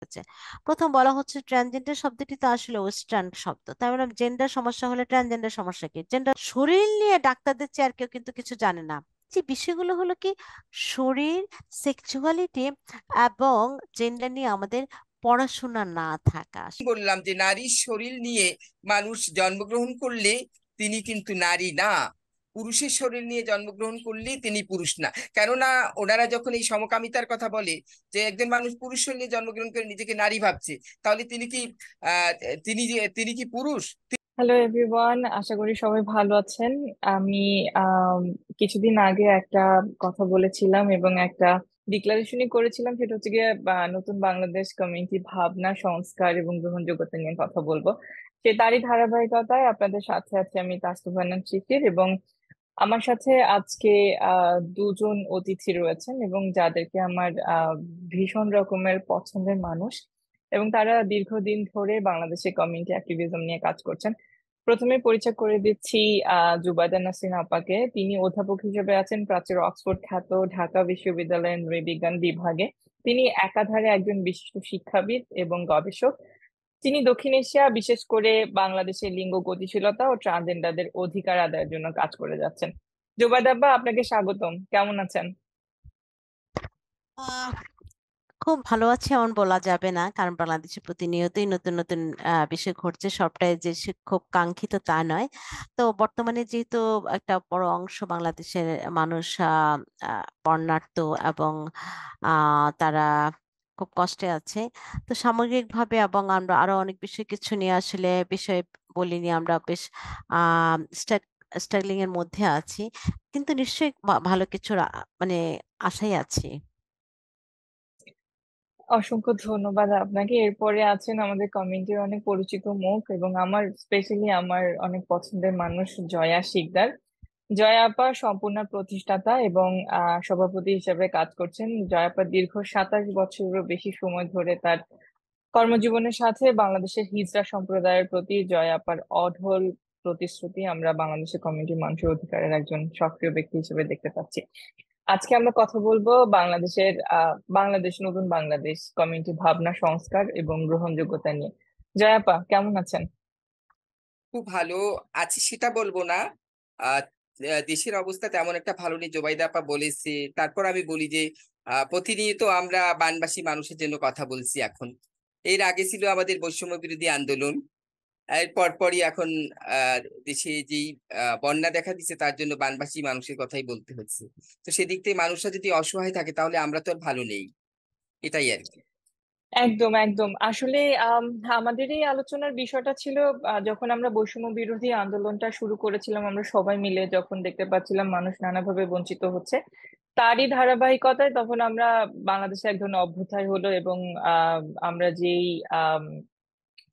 আছে। প্রথম বলা হচ্ছে ট্রান্সজেন্ডার শব্দটি তো আসলে ওয়েস্টার্ন শব্দ, তাই মানে জেন্ডার সমস্যা হলে ট্রান্সজেন্ডার সমস্যা কি? জেন্ডার শরীর নিয়ে ডাক্তারদের চেয়ে আর কেউ কিন্তু কিছু জানে না। যে বিষয়গুলো হলো কি, শরীর, সেক্সুয়ালিটি এবং জেন্ডার নিয়ে আমাদের পড়াশোনা না থাকা। বললাম যে নারীর শরীর নিয়ে মানুষ জন্মগ্রহণ করলে তিনি কিন্তু নারী না, পুরুষের শরীর নিয়ে জন্মগ্রহণ করলে তিনি পুরুষ না। কেননা ওনারা যখন এই সমকামিতার কথা বলে যে একজন মানুষ পুরুষ শরীর নিয়ে জন্মগ্রহণ করে নিজেকে নারী ভাবছে, তাহলে আহ তিনি কি পুরুষ? হ্যালো এভরিওয়ান, আশা করি সবাই ভালো আছেন। আমি আম, কিছুদিন আগে একটা কথা বলেছিলাম এবং একটা ডিক্লারেশনই করেছিলাম, সেটা হচ্ছে গিয়ে নতুন বাংলাদেশ কমিউনিটি ভাবনা, সংস্কার এবং গ্রহণযোগ্যতা নিয়ে কথা বলবো। সে তারই ধারাবাহিকতায় আপনাদের সাথে আছে আমি তাসনুভানান শিশির, এবং আমার সাথে আজকে দুজন অতিথি রয়েছেন এবং যাদেরকে আমার ভীষণ রকমের পছন্দের মানুষ, এবং তারা দীর্ঘদিন ধরে বাংলাদেশে কমিউনিটি অ্যাক্টিভিজম নিয়ে কাজ করছেন। প্রথমে পরিচয় করে দিচ্ছি জুবাইদা নাসরিন আপাকে। তিনি অধ্যাপক হিসেবে আছেন প্রাচ্যের অক্সফোর্ড খ্যাত ঢাকা বিশ্ববিদ্যালয়ের নৃবিজ্ঞান বিভাগে। তিনি একাধারে একজন বিশিষ্ট শিক্ষাবিদ এবং গবেষক। তিনি দক্ষিণ এশিয়া, বিশেষ করে বাংলাদেশের লিঙ্গ গতিশীলতা ও ট্রান্সজেন্ডারদের অধিকার আদায়ের জন্য কাজ করে যাচ্ছেন। জুবাইদা আপা, আপনাকে স্বাগতম। কেমন আছেন? আহ, খুব ভালো আছে এমন বলা যাবে না, কারণ বাংলাদেশে প্রতিনিয়তই নতুন নতুন বিষয় ঘটছে, সবটাই যে খুব কাঙ্ক্ষিত তা নয়। তো বর্তমানে যেহেতু একটা বড় অংশ বাংলাদেশের মানুষ বর্ণাঢ্য এবং তারা খুব কষ্টে আছে, তো সামগ্রিকভাবে এবং আমরা আরো অনেক বিষয় কিছু নিয়ে আসলে বিষয় বলিনি, আমরা বেশ আহ স্ট্রাগলিং এর মধ্যে আছি, কিন্তু নিশ্চয়ই ভালো কিছুর মানে আশায় আছি। অসংখ্য ধন্যবাদ আপনাকে। এরপরে আছেন আমাদের কমিউনিটির অনেক পরিচিত মুখ এবং আমার স্পেশালি আমার অনেক পছন্দের মানুষ, জয়া শিকদার। জয়া আপা সম্পূর্ণ প্রতিষ্ঠাতা এবং সভাপতি হিসেবে কাজ করছেন। জয়া আপা দীর্ঘ 27 বছরেরও বেশি সময় ধরে তার কর্মজীবনের সাথে বাংলাদেশের হিজড়া সম্প্রদায়ের প্রতি জয়া আপার অঢল প্রতিশ্রুতি আমরা বাংলাদেশের কমিউনিটি মানুষের অধিকারের একজন সক্রিয় ব্যক্তি হিসেবে দেখতে পাচ্ছি। আজকে আমরা কথা বলবো বাংলাদেশের বাংলাদেশ, নতুন বাংলাদেশ কমিউনিটি ভাবনা, সংস্কার এবং গ্রহণযোগ্যতা নিয়ে। জয়া আপা, কেমন আছেন? খুব ভালো আছি সেটা বলবো না। আহ দেশের অবস্থা তেমন একটা ভালো নেই, জোবাইদা আপা বলেছে। তারপর আমি বলি যে প্রতিনিয়ত আমরা বানবাসী মানুষের জন্য কথা বলছি এখন। এর আগে ছিল আমাদের বৈষম্য বিরোধী আন্দোলন, এর পরপরই এখন আহ দেশে যেই বন্যা দেখা দিচ্ছে তার জন্য বানবাসী মানুষের কথাই বলতে হচ্ছে। তো সেদিক থেকে মানুষরা যদি অসহায় থাকে তাহলে আমরা তো আর ভালো নেই, এটাই আর কি। একদম একদম। আসলে আমাদের এই আলোচনার বিষয়টা ছিল যখন আমরা বৈষম্য বিরোধী আন্দোলনটা শুরু করেছিলাম, আমরা সবাই মিলে যখন দেখতে পাচ্ছিলাম মানুষ নানাভাবে বঞ্চিত হচ্ছে, তারই ধারাবাহিকতায় তখন আমরা বাংলাদেশে এক ধরনের অভ্যুদয় হলো এবং আমরা যেই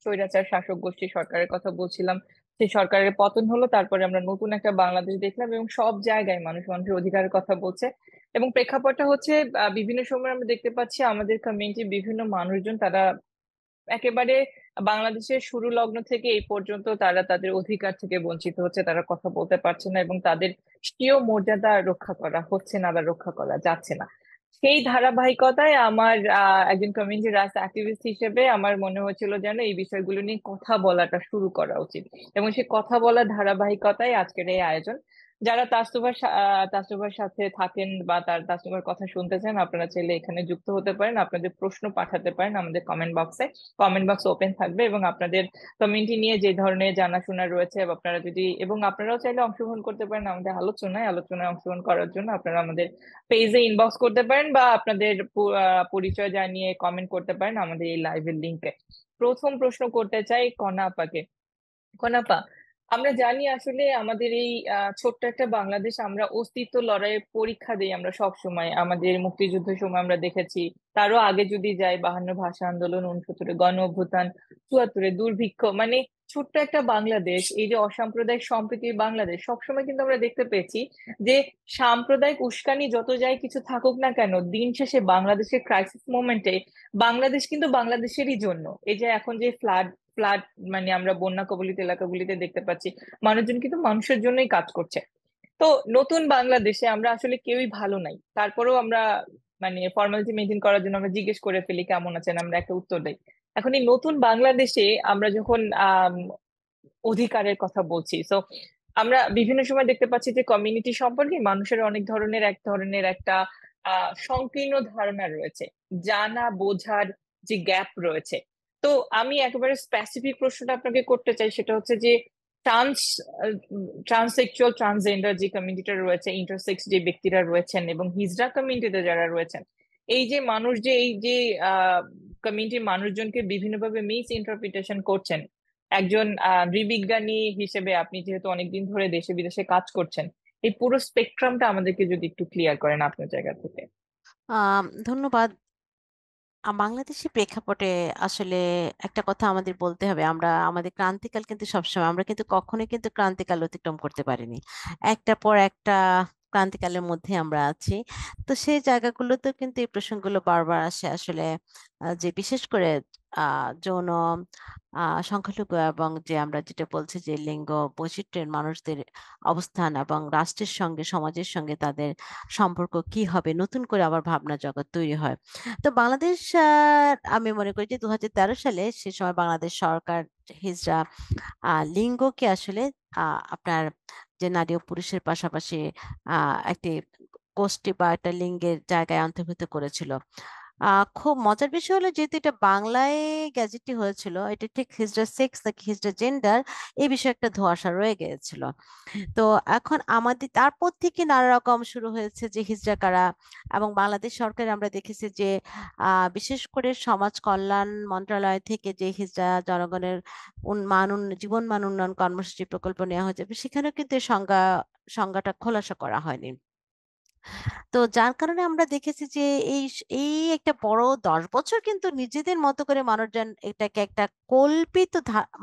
স্বৈরাচার শাসক গোষ্ঠী সরকারের কথা বলছিলাম, সেই সরকারের পতন হলো। তারপরে আমরা নতুন একটা বাংলাদেশ দেখলাম এবং সব জায়গায় মানুষ মানুষের অধিকারের কথা বলছে। এবং প্রেক্ষাপটটা হচ্ছে বিভিন্ন সময় আমরা দেখতে পাচ্ছি আমাদের কমিউনিটির বিভিন্ন মানুষজন তারা একেবারে বাংলাদেশের শুরু লগ্ন থেকে এই পর্যন্ত তারা তাদের অধিকার থেকে বঞ্চিত হচ্ছে, তারা কথা বলতে পারছে না এবং তাদের স্বীয় মর্যাদা রক্ষা করা হচ্ছে না বা রক্ষা করা যাচ্ছে না। সেই ধারাবাহিকতায় আমার একজন কমিউনিটি রাইটস অ্যাক্টিভিস্ট হিসেবে আমার মনে হয়েছিল যেন এই বিষয়গুলো নিয়ে কথা বলাটা শুরু করা উচিত, এবং সেই কথা বলার ধারাবাহিকতায় আজকের এই আয়োজন। যারা তাসনুভার সাথে থাকেন বা তাসনুভার কথা শুনতে চান, আপনারা চাইলে এখানে যুক্ত হতে পারেন, আপনাদের প্রশ্ন পাঠাতে পারেন আমাদের কমেন্ট বক্সে। কমেন্ট বক্স ওপেন থাকবে এবং আপনাদের কমিউনিটি নিয়ে যে ধরনের জানাশোনা রয়েছে বা আপনারা যদি, এবং আপনারাও চাইলে অংশগ্রহণ করতে পারেন আমাদের আলোচনায়। আলোচনায় অংশগ্রহণ করার জন্য আপনারা আমাদের পেজে ইনবক্স করতে পারেন বা আপনাদের পরিচয় জানিয়ে কমেন্ট করতে পারেন আমাদের এই লাইভের লিঙ্কে। প্রথম প্রশ্ন করতে চাই কনা আপাকে। কোনাপা, আমরা জানি আসলে আমাদের এই ছোট্ট একটা বাংলাদেশ, আমরা অস্তিত্ব লড়াইয়ের পরীক্ষা দিই আমরা সব সময়। আমাদের মুক্তিযুদ্ধের সময় আমরা দেখেছি, তারও আগে যদি যাই, 52 ভাষা আন্দোলন, 69 গণ অভ্যুত্থান, 74 দুর্ভিক্ষ, মানে ছোট্ট একটা বাংলাদেশ, এই যে অসাম্প্রদায়িক সম্প্রীতির বাংলাদেশ, সবসময় কিন্তু আমরা দেখতে পেয়েছি যে সাম্প্রদায়িক উস্কানি যত যাই কিছু থাকুক না কেন, দিন শেষে বাংলাদেশের ক্রাইসিস মোমেন্টে বাংলাদেশ কিন্তু বাংলাদেশেরই জন্য। এই যে এখন যে ফ্লাড ফ্লাড মানে আমরা বন্যা কবলিত এলাকাগুলিতে দেখতে পাচ্ছি, মানুষজন কিন্তু মানুষের জন্যই কাজ করছে। তো নতুন বাংলাদেশে আমরা আসলে কেউই ভালো নাই, তারপরেও আমরা মানে ফর্মালিটি মেনটেন করার জন্য আমরা জিজ্ঞেস করে ফেলি কেমন আছেন, আমরা একটা উত্তর দেই। এখন এই নতুন বাংলাদেশে আমরা যখন অধিকারের কথা বলছি, তো আমরা বিভিন্ন সময় দেখতে পাচ্ছি যে কমিউনিটি সম্পর্কে মানুষের অনেক ধরনের এক ধরনের একটা সংকীর্ণ ধারণা রয়েছে, জানা বোঝার যে গ্যাপ রয়েছে। তো আমি একেবারে স্পেসিফিক প্রশ্নটা আপনাকে করতে চাই, সেটা হচ্ছে যে ট্রান্স ট্রান্সেক্সুয়াল ট্রান্সজেন্ডার যে কমিউনিটিটা রয়েছে, ইন্টারসেক্স যে ব্যক্তিরা রয়েছেন এবং হিজড়া কমিউনিটিতে যারা রয়েছেন, এই যে মানুষ যে এই যে কমিউনিটির মানুষজনকে বিভিন্নভাবে মিস ইন্টারপ্রিটেশন করছেন, একজন নৃবিজ্ঞানী হিসেবে আপনি যেহেতু অনেকদিন ধরে দেশে বিদেশে কাজ করছেন, এই পুরো স্পেকট্রামটা আমাদেরকে যদি একটু ক্লিয়ার করেন আপনার জায়গা থেকে। ধন্যবাদ। বাংলাদেশি প্রেক্ষাপটে আসলে একটা কথা আমাদের বলতে হবে, আমরা আমাদের ক্রান্তিকাল কিন্তু সবসময়, আমরা কিন্তু কখনোই কিন্তু ক্রান্তিকাল অতিক্রম করতে পারিনি। একটা পর একটা ক্রান্তিকালের মধ্যে আমরা আছি। তো সেই জায়গাগুলোতেও কিন্তু এই প্রসঙ্গগুলো বারবার আসে আসলে, যে বিশেষ করে যৌন সংখ্যালঘু এবং যে আমরা যেটা বলছি যে লিঙ্গ বৈচিত্র্যের মানুষদের অবস্থান এবং রাষ্ট্রের সঙ্গে সমাজের সঙ্গে তাদের সম্পর্ক কি হবে, নতুন করে আবার ভাবনা জগৎ তৈরি হয়। তো বাংলাদেশ, আমি মনে করি যে 2013 সালে সে সময় বাংলাদেশ সরকার হিজড়া লিঙ্গকে আসলে আপনার যে নারী ও পুরুষের পাশাপাশি একটি গোষ্ঠী বা একটা লিঙ্গের জায়গায় অন্তর্ভুক্ত করেছিল। খুব মজার বিষয় হলো, যেহেতু এটা বাংলায় গ্যাজেটটি হয়েছিল, এটা ঠিক হিজড়া সেক্স নাকি হিজড়া জেন্ডার এই বিষয়ে একটা ধোঁয়াশা রয়ে গিয়েছিল। তো এখন আমাদের তারপর থেকে নানা রকম শুরু হয়েছে যে হিজড়া কারা, এবং বাংলাদেশ সরকার আমরা দেখেছি যে বিশেষ করে সমাজ কল্যাণ মন্ত্রণালয় থেকে যে হিজড়া জনগণের জীবন মান উন্নয়ন কর্মসূচি প্রকল্প নেওয়া হয়েছে, সেখানেও কিন্তু এই সংজ্ঞাটা খোলাসা করা হয়নি। তো যার কারণে আমরা দেখেছি যে এই একটা বড় 10 বছর কিন্তু নিজেদের মতো করে মানুষজন এটাকে একটা কল্পিত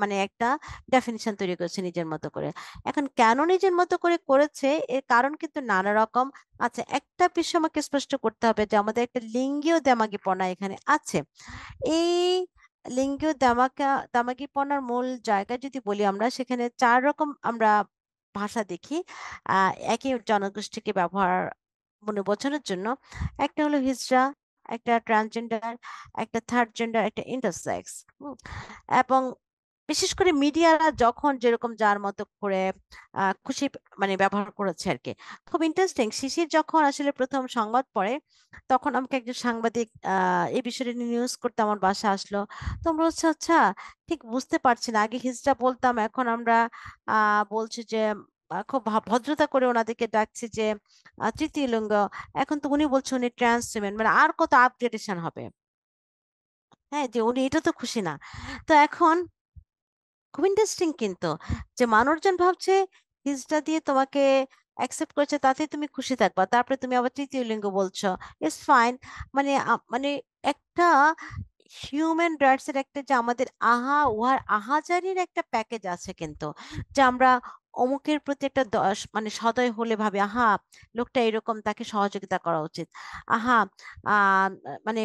মানে একটা ডেফিনিশন তৈরি করেছে নিজের মতো করে। এখন কেন নিজের মতো করে করেছে, এর কারণ কিন্তু নানা রকম। আচ্ছা, একটা বিষয় আমাকে স্পষ্ট করতে হবে যে আমাদের একটা লিঙ্গীয় দামাগিপনা এখানে আছে। এই লিঙ্গীয় দামাগিপনার মূল জায়গা যদি বলি, আমরা সেখানে 4 রকম আমরা ভাষা দেখি একই জনগোষ্ঠীকে ব্যবহার মানে বোঝানোর জন্য। একটা হলো হিজড়া, একটা ট্রান্সজেন্ডার, একটা থার্ড জেন্ডার, একটা ইন্টারসেক্স। এবং বিশেষ করে মিডিয়ারা যখন যেরকম যার মতো করে খুশি মানে ব্যবহার করেছে আর কি। খুব ইন্টারেস্টিং, শিশির যখন আসলে প্রথম সংবাদ পড়ে, তখন আমাকে একজন সাংবাদিক এই বিষয়টা নিয়ে নিউজ করতে আমার বাসা আসলো। তোমরা হচ্ছে আচ্ছা, ঠিক বুঝতে পারছি না, আগে হিজড়া বলতাম, এখন আমরা বলছি যে খুব ভদ্রতা করে ওনাদেরকে ডাকছি যে তৃতীয় লিঙ্গ, এখন তো উনি বলছে উনি ট্রান্স উমেন, মানে আর কত আপগ্রেডেশন হবে। হ্যাঁ, যে উনি এটা তো খুশি না। তো এখন খুব ইন্টারেস্টিং কিন্তু, যে মানুষজন ভাবছে হিজড়া দিয়ে তোমাকে অ্যাকসেপ্ট করেছে তাতে তুমি খুশি থাকবা, তারপরে তুমি আবার তৃতীয় লিঙ্গ বলছো, ইটস ফাইন। মানে মানে একটা হিউম্যান রাইটস এর একটা, যে আমাদের উহার আহাজারির একটা প্যাকেজ আছে কিন্তু, যে আমরা অমুকের প্রতি একটা মানে সদয় হলে ভাবে আহা লোকটা এরকম, তাকে সহযোগিতা করা উচিত। আহা আহ মানে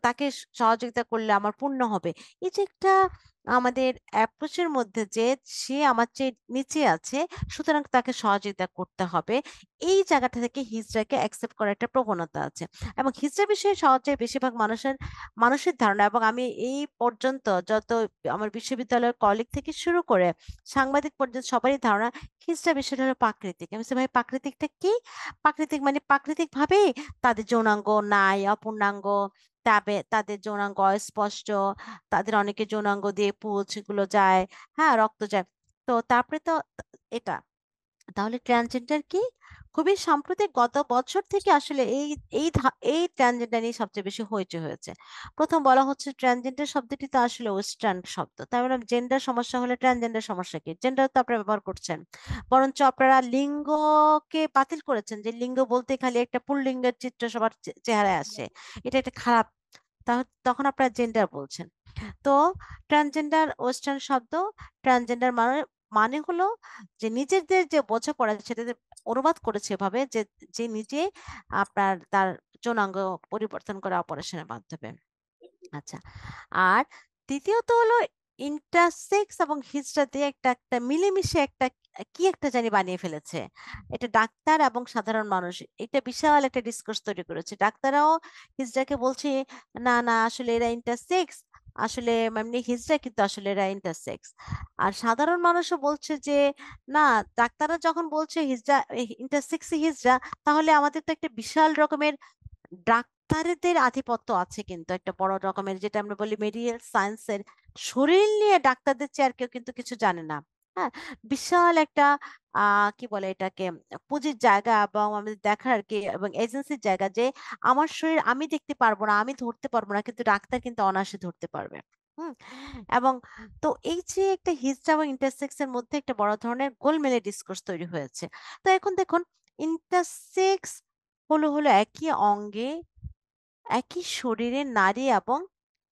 তাকে সহযোগিতা করলে আমার পুণ্য হবে। এই যে একটা আমাদের অ্যাপ্রোচের মধ্যে, যে সে আমার চেয়ে নিচে আছে সুতরাং তাকে সহযোগিতা করতে হবে, এই জায়গাটা থেকে হিজড়াকে অ্যাকসেপ্ট করার একটা প্রবণতা আছে। এবং হিজড়া বিষয়ে সহজে বেশিরভাগ মানুষের ধারণা, এবং আমি এই পর্যন্ত যত আমার বিশ্ববিদ্যালয়ের কলিগ থেকে শুরু করে সাংবাদিক পর্যন্ত সবারই ধারণা হিজড়া বিষয়টা হলো প্রাকৃতিক। আমি বলছি, ভাই প্রাকৃতিকটা কি? প্রাকৃতিক মানে প্রাকৃতিক ভাবে তাদের যৌনাঙ্গ নাই, অপূর্ণাঙ্গ, তাদের যৌনাঙ্গ অস্পষ্ট, তাদের অনেকে যৌনাঙ্গ দিয়ে পুজ গুলো যায়, হ্যাঁ রক্ত যায়। তো তারপরে তো এটা, তাহলে ট্রান্সজেন্ডার কি? খুবই সাম্প্রতিক গত বছর থেকে আসলে এই ট্রান্সজেন্ডার নিয়ে সবচেয়ে বেশি হইচই হয়েছে। প্রথম বলা হচ্ছে ট্রান্সজেন্ডার শব্দটি তো আসলে ওয়েস্টার্ন শব্দ, তাই মানে জেন্ডার সমস্যা হলে ট্রান্সজেন্ডার সমস্যা কি? জেন্ডার তো আপনারা ব্যবহার করছেন, বরঞ্চ আপনারা লিঙ্গকে বাতিল করেছেন, যে লিঙ্গ বলতে খালি একটা পুল্লিঙ্গের চিত্র সবার চেহারায় আসে, এটা একটা খারাপ। তখন আপনারা জেন্ডার বলছেন। তো ট্রান্সজেন্ডার ওয়েস্টার্ন শব্দ। ট্রান্সজেন্ডার মানে মানে হলো যে নিজেদের যে বোঝাপড়া সেটাতে অনুবাদ করেছে এভাবে যে যে নিজে আপনার তার যৌনাঙ্গ পরিবর্তন করা অপারেশনের মাধ্যমে। আচ্ছা, আর দ্বিতীয়ত হলো ইন্টারসেক্স এবং হিজড়া দিয়ে একটা একটা মিলেমিশে একটা কি একটা জানি বানিয়ে ফেলেছে। এটা ডাক্তার এবং সাধারণ মানুষ এটা বিশাল একটা ডিসকোর্স তৈরি করেছে। ডাক্তাররাও হিজড়াকে বলছে না না আসলে এরা ইন্টারসেক্স, আসলে এমনি হিজড়া কিন্তু আসলে এরা ইন্টারসেক্স। আর সাধারণ মানুষও বলছে যে না, ডাক্তাররা যখন বলছে হিজড়া ইন্টারসেক্সই হিজড়া, তাহলে আমাদের তো একটা বিশাল রকমের ডাক্তারদের আধিপত্য আছে, কিন্তু একটা বড় রকমের যেটা আমরা বলি মেডিকেল সায়েন্সের শরীর নিয়ে ডাক্তারদের চেয়ে আর কেউ কিন্তু কিছু জানে না। হ্যাঁ, বিশাল একটা কি বলে এটাকে পুঁজির জায়গা এবং আমাদের দেখার আর কি এবং এজেন্সির জায়গা যে আমার শরীর আমি দেখতে পারবো না, আমি ধরতে পারবো না, কিন্তু ডাক্তার কিন্তু অনায়াসে ধরতে পারবে। হুম। এবং তো এই যে একটা হিজড়া এবং ইন্টারসেক্স এর মধ্যে একটা বড় ধরনের গোলমেলে ডিসকোর্স তৈরি হয়েছে। তো এখন দেখুন, ইন্টারসেক্স হলো হলো একই অঙ্গে একই শরীরে নারী এবং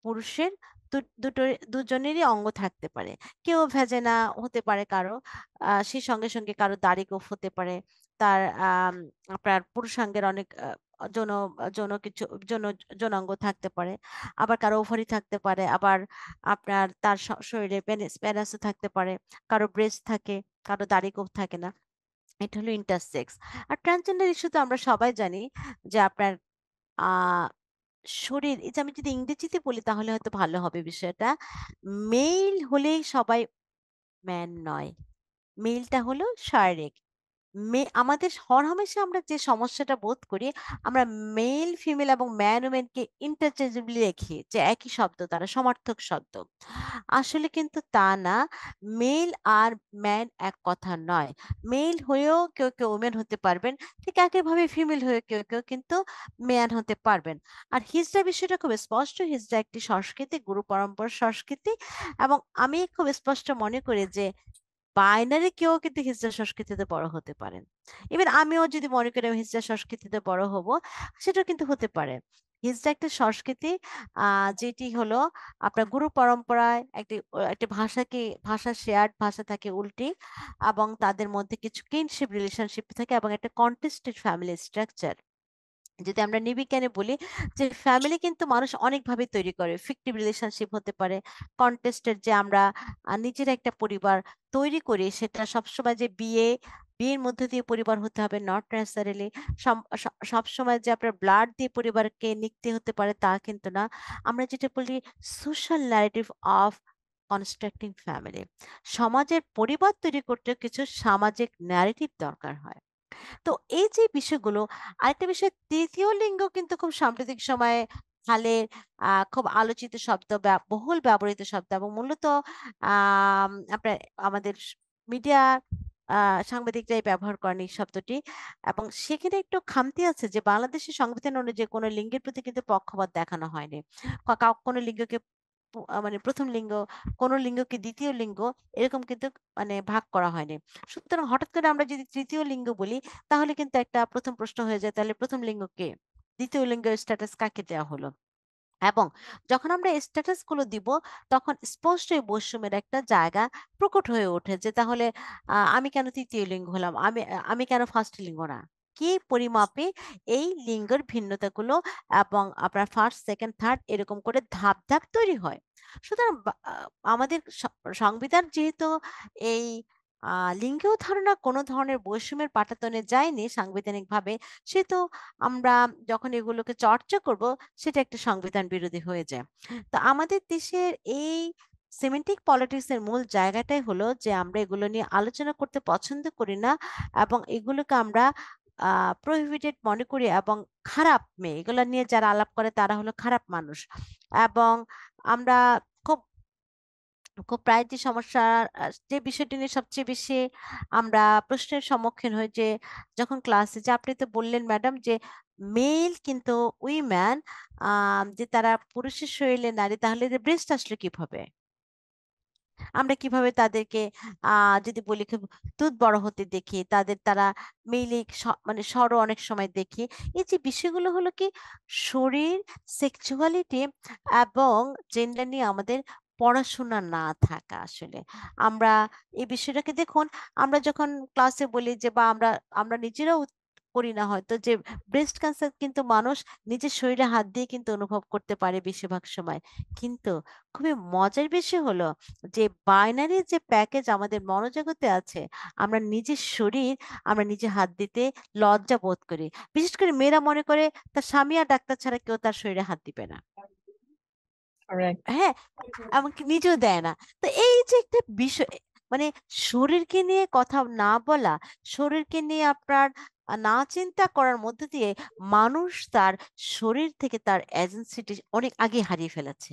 পুরুষের দুজনেরই অঙ্গ থাকতে পারে। কেউ ভেজেনা হতে পারে কারো, সেই সঙ্গে সঙ্গে কারো দাড়ি গোঁফ হতে পারে, তার আপনার পুরুষাঙ্গের অনেক যৌন যৌন কিছু যৌন যৌনাঙ্গ থাকতে পারে, আবার কারো ওভারি থাকতে পারে, আবার আপনার তার শরীরে পেনিসও থাকতে পারে, কারো ব্রেস্ট থাকে, কারো দাড়ি গোঁফ থাকে না। এটা হলো ইন্টারসেক্স। আর ট্রান্সজেন্ডার ইস্যু তো আমরা সবাই জানি যে আপনার আহ শরীর, এই যে আমি যদি ইংরেজিতে বলি তাহলে হয়তো ভালো হবে বিষয়টা। মেল হলেই সবাই ম্যান নয়, মেলটা হলো শারীরিক। আমাদের হরহামেশা আমরা যে সমস্যাটা বোধ করি, আমরা মেল ফিমেল এবং ম্যান ওমেনকে ইন্টারচেঞ্জেবলি রেখি যে একই শব্দ, তারা সমার্থক শব্দ। আসলে কিন্তু তা না। মেল আর ম্যান এক কথা নয়। মেল হয়েও কেউ কেউ ওমেন হতে পারবেন, ঠিক একইভাবে ফিমেল হয়ে কেউ কেউ কিন্তু ম্যান হতে পারবেন। আর হিজড়া বিষয়টা খুব স্পষ্ট, হিজড়া একটি সংস্কৃতি, গুরু পরম্পরার সংস্কৃতি। এবং আমি খুব স্পষ্ট মনে করি যে বাইনারি কেউ কিন্তু হিজড়া সংস্কৃতিতে বড় হতে পারেন। এবার আমিও যদি মনে করি আমি হিজড়া সংস্কৃতিতে বড় হব, সেটাও কিন্তু হতে পারে। হিজড়া একটা সংস্কৃতি যেটি হলো আপনার গুরু পরম্পরায় একটি একটি ভাষা শেয়ার্ড ভাষা থাকে উল্টি, এবং তাদের মধ্যে কিছু কিনশিপ রিলেশনশিপ থাকে এবং একটা কন্টেস্টেড ফ্যামিলি স্ট্রাকচার। যদি আমরা নিবিজ্ঞানে বলি যে ফ্যামিলি কিন্তু মানুষ অনেকভাবে তৈরি করে, ফিকটিভ রিলেশনশিপ হতে পারে, কন্টেস্টেড যে আমরা নিজের একটা পরিবার তৈরি করি, সেটা সবসময় যে বিয়ের মধ্যে দিয়ে পরিবার হতে হবে নট নেসেসারিলি। সবসময় যে আপনার ব্লাড দিয়ে পরিবারকে নিতে হতে পারে তা কিন্তু না। আমরা যেটা বলি social narrative of constructing family, সমাজের পরিবার তৈরি করতে কিছু সামাজিক ন্যারেটিভ দরকার হয়। তো এই যে বিষয়গুলো, আরেকটা বিষয় তৃতীয় লিঙ্গ কিন্তু খুব সাম্প্রতিক সময়ে হালের খুব আলোচিত শব্দ, বহুল ব্যবহৃত শব্দ, এবং মূলত আপনার আমাদের মিডিয়া সাংবাদিকরাই ব্যবহার করেন এই শব্দটি। এবং সেখানে একটু খামতি আছে যে বাংলাদেশের সংবিধান অনুযায়ী কোনো লিঙ্গের প্রতি কিন্তু পক্ষপাত দেখানো হয়নি। কোনো লিঙ্গকে মানে প্রথম লিঙ্গ, কোন লিঙ্গকে দ্বিতীয় লিঙ্গ, এরকম কিন্তু মানে ভাগ করা হয়নি। সুতরাং হঠাৎ করে আমরা যদি তৃতীয় লিঙ্গ বলি, তাহলে কিন্তু একটা প্রথম প্রশ্ন হয়ে যায়, তাহলে প্রথম লিঙ্গ কে, দ্বিতীয় লিঙ্গের স্ট্যাটাস কাকে দেওয়া হলো। এবং যখন আমরা স্ট্যাটাস গুলো দিব, তখন স্পষ্টই বৈষম্যের একটা জায়গা প্রকট হয়ে ওঠে যে তাহলে আমি কেন তৃতীয় লিঙ্গ হলাম, আমি কেন ফার্স্ট লিঙ্গ না, কি পরিমাপে এই লিঙ্গের ভিন্নতাগুলো এবং আপনার ফার্স্ট সেকেন্ড থার্ড এরকম করে ধাপ ধাপ তৈরি হয়। সুতরাং আমাদের সংবিধান যেহেতু এই লিঙ্গেও ধারণা কোনো ধরনের বৈষম্যের পাটাতনে যায়নি সাংবিধানিক ভাবে, সেহেতু আমরা যখন এগুলোকে চর্চা করব, সেটা একটা সংবিধান বিরোধী হয়ে যায়। তো আমাদের দেশের এই সিমেন্টিক পলিটিক্স এর মূল জায়গাটাই হলো যে আমরা এগুলো নিয়ে আলোচনা করতে পছন্দ করি না, এবং এগুলোকে আমরা প্রহিবিটেড মনে করি, এবং খারাপ মেয়ে এগুলো নিয়ে যারা আলাপ করে তারা হলো খারাপ মানুষ। এবং আমরা খুব খুব প্রায় যে সমস্যা, যে বিষয়টি নিয়ে সবচেয়ে বেশি আমরা প্রশ্নের সম্মুখীন হই যে যখন ক্লাসে, যে আপনি তো বললেন ম্যাডাম যে মেল কিন্তু উইম্যান, যে তারা পুরুষের শরীরে নারী, তাহলে ব্রেস্ট আসলে কিভাবে, আমরা কিভাবে তাদেরকে যদি বলি খুব দুধ বড় হতে দেখি, তারা মেইলি মানে স্বরও অনেক সময় দেখি। এই যে বিষয়গুলো হলো কি শরীর, সেক্সুয়ালিটি এবং জেন্ডার নিয়ে আমাদের পড়াশোনা না থাকা আসলে। আমরা এই বিষয়টাকে দেখুন, আমরা যখন ক্লাসে বলি যে বা আমরা আমরা নিজেরাও করি না হয়তো, যে ব্রেস্ট ক্যান্সার কিন্তু মানুষ নিজের শরীরে হাত দিয়ে কিন্তু অনুভব করতে পারে বেশিরভাগ সময়। কিন্তু খুবই মজার বিষয় হলো যে বাইনারি যে প্যাকেজ আমাদের মনোজগতে আছে, আমরা নিজের শরীর আমরা নিজে হাত দিতে লজ্জা বোধ করি। বিশেষ করে মেয়েরা মনে করে তার স্বামী আর ডাক্তার ছাড়া কেউ তার শরীরে হাত দিবে না। Correct. হ্যাঁ, এমনকি নিজেও দেয় না। তো এই যে একটা বিষয়, মানে শরীরকে নিয়ে কথা না বলা, শরীরকে নিয়ে আপনার না চিন্তা করার মধ্যে দিয়ে মানুষ তার শরীর থেকে তার এজেন্সিটি অনেক আগে হারিয়ে ফেলেছে।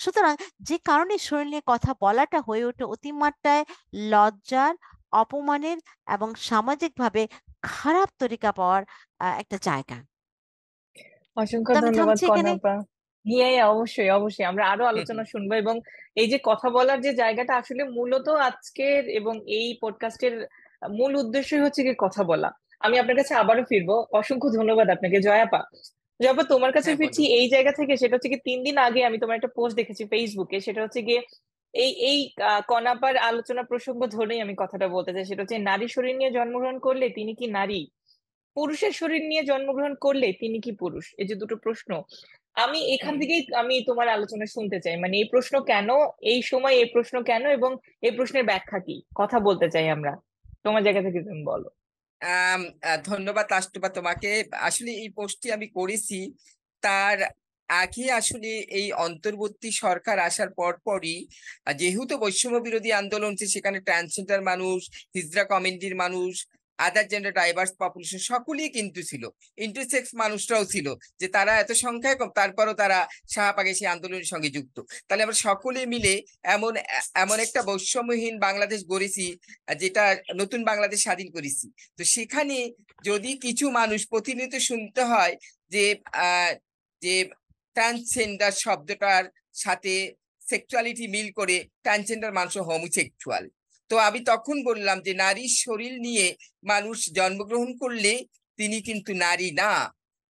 সুতরাং যে কারণে শরীর নিয়ে কথা বলাটা হয়ে ওঠে অতিমাত্রায় লজ্জার, অপমানের এবং সামাজিকভাবে খারাপ তরিকা পাওয়ার একটা জায়গা। অসংখ্য তো আমি ধন্যবাদ থামছি এখানে। কনাপা। হ্যাঁ, অবশ্যই অবশ্যই আমরা আরো আলোচনা শুনবো, এবং এই যে কথা বলার যে জায়গাটা আসলে মূলত আজকের এবং এই পডকাস্টের মূল উদ্দেশ্যই হচ্ছে কি কথা বলা। আমি আপনার কাছে আবারও ফিরবো, অসংখ্য ধন্যবাদ আপনাকে জয়াপা। জয়াপা, তোমার কাছে হ্যাঁ, ফিরছি বলো। এই জায়গা থেকে, সেটা হচ্ছে কি 3 দিন আগে আমি তোমার একটা পোস্ট দেখেছি ফেসবুকে, সেটা হচ্ছে গিয়ে এই কনাপার আলোচনা প্রসঙ্গ ধরেই আমি কথাটা বলতে চাই। সেটা হচ্ছে নারী শরীর নিয়ে জন্মগ্রহণ করলে তিনি কি নারী, পুরুষের শরীর নিয়ে জন্মগ্রহণ করলে তিনি কি পুরুষ, এই যে দুটো প্রশ্ন, আমি এখান হুম। থেকেই আমি তোমার আলোচনা শুনতে চাই। মানে এই প্রশ্ন কেন, এই সময় এই প্রশ্ন কেন, এবং এই প্রশ্নের ব্যাখ্যা কি, কথা বলতে চাই আমরা। তোমার জায়গা থেকে তুমি বলো। ধন্যবাদ আষ্টুপা তোমাকে। আসলে এই পোস্টটি আমি করেছি তার আগে, আসলে এই অন্তর্বর্তী সরকার আসার পরই যেহেতু বৈষম্য বিরোধী আন্দোলন হচ্ছে, সেখানে ট্রান্সজেন্ডার মানুষ, হিজড়া কমিউনিটির মানুষ, আদার জেন্ডার ডাইভার্স পপুলেশন সকলেই কিন্তু ছিল, ইন্টারসেক্স মানুষরাও ছিল, যে তারা এত সংখ্যায় কম তারপরও তারা শাহবাগে সেই আন্দোলনের সঙ্গে যুক্ত। তাহলে আমরা সকলে মিলে এমন এমন একটা বৈষম্যহীন বাংলাদেশ গড়েছি, যেটা নতুন বাংলাদেশ স্বাধীন করেছি। তো সেখানে যদি কিছু মানুষ প্রতিনিয়ত শুনতে হয় যে আহ যে ট্রান্সজেন্ডার শব্দটার সাথে সেক্সুয়ালিটি মিল করে ট্রান্সজেন্ডার মানুষ হোমোসেক্সুয়াল, তো আমি তখন বললাম যে নারীর শরীর নিয়ে মানুষ জন্মগ্রহণ করলে তিনি কিন্তু নারী না,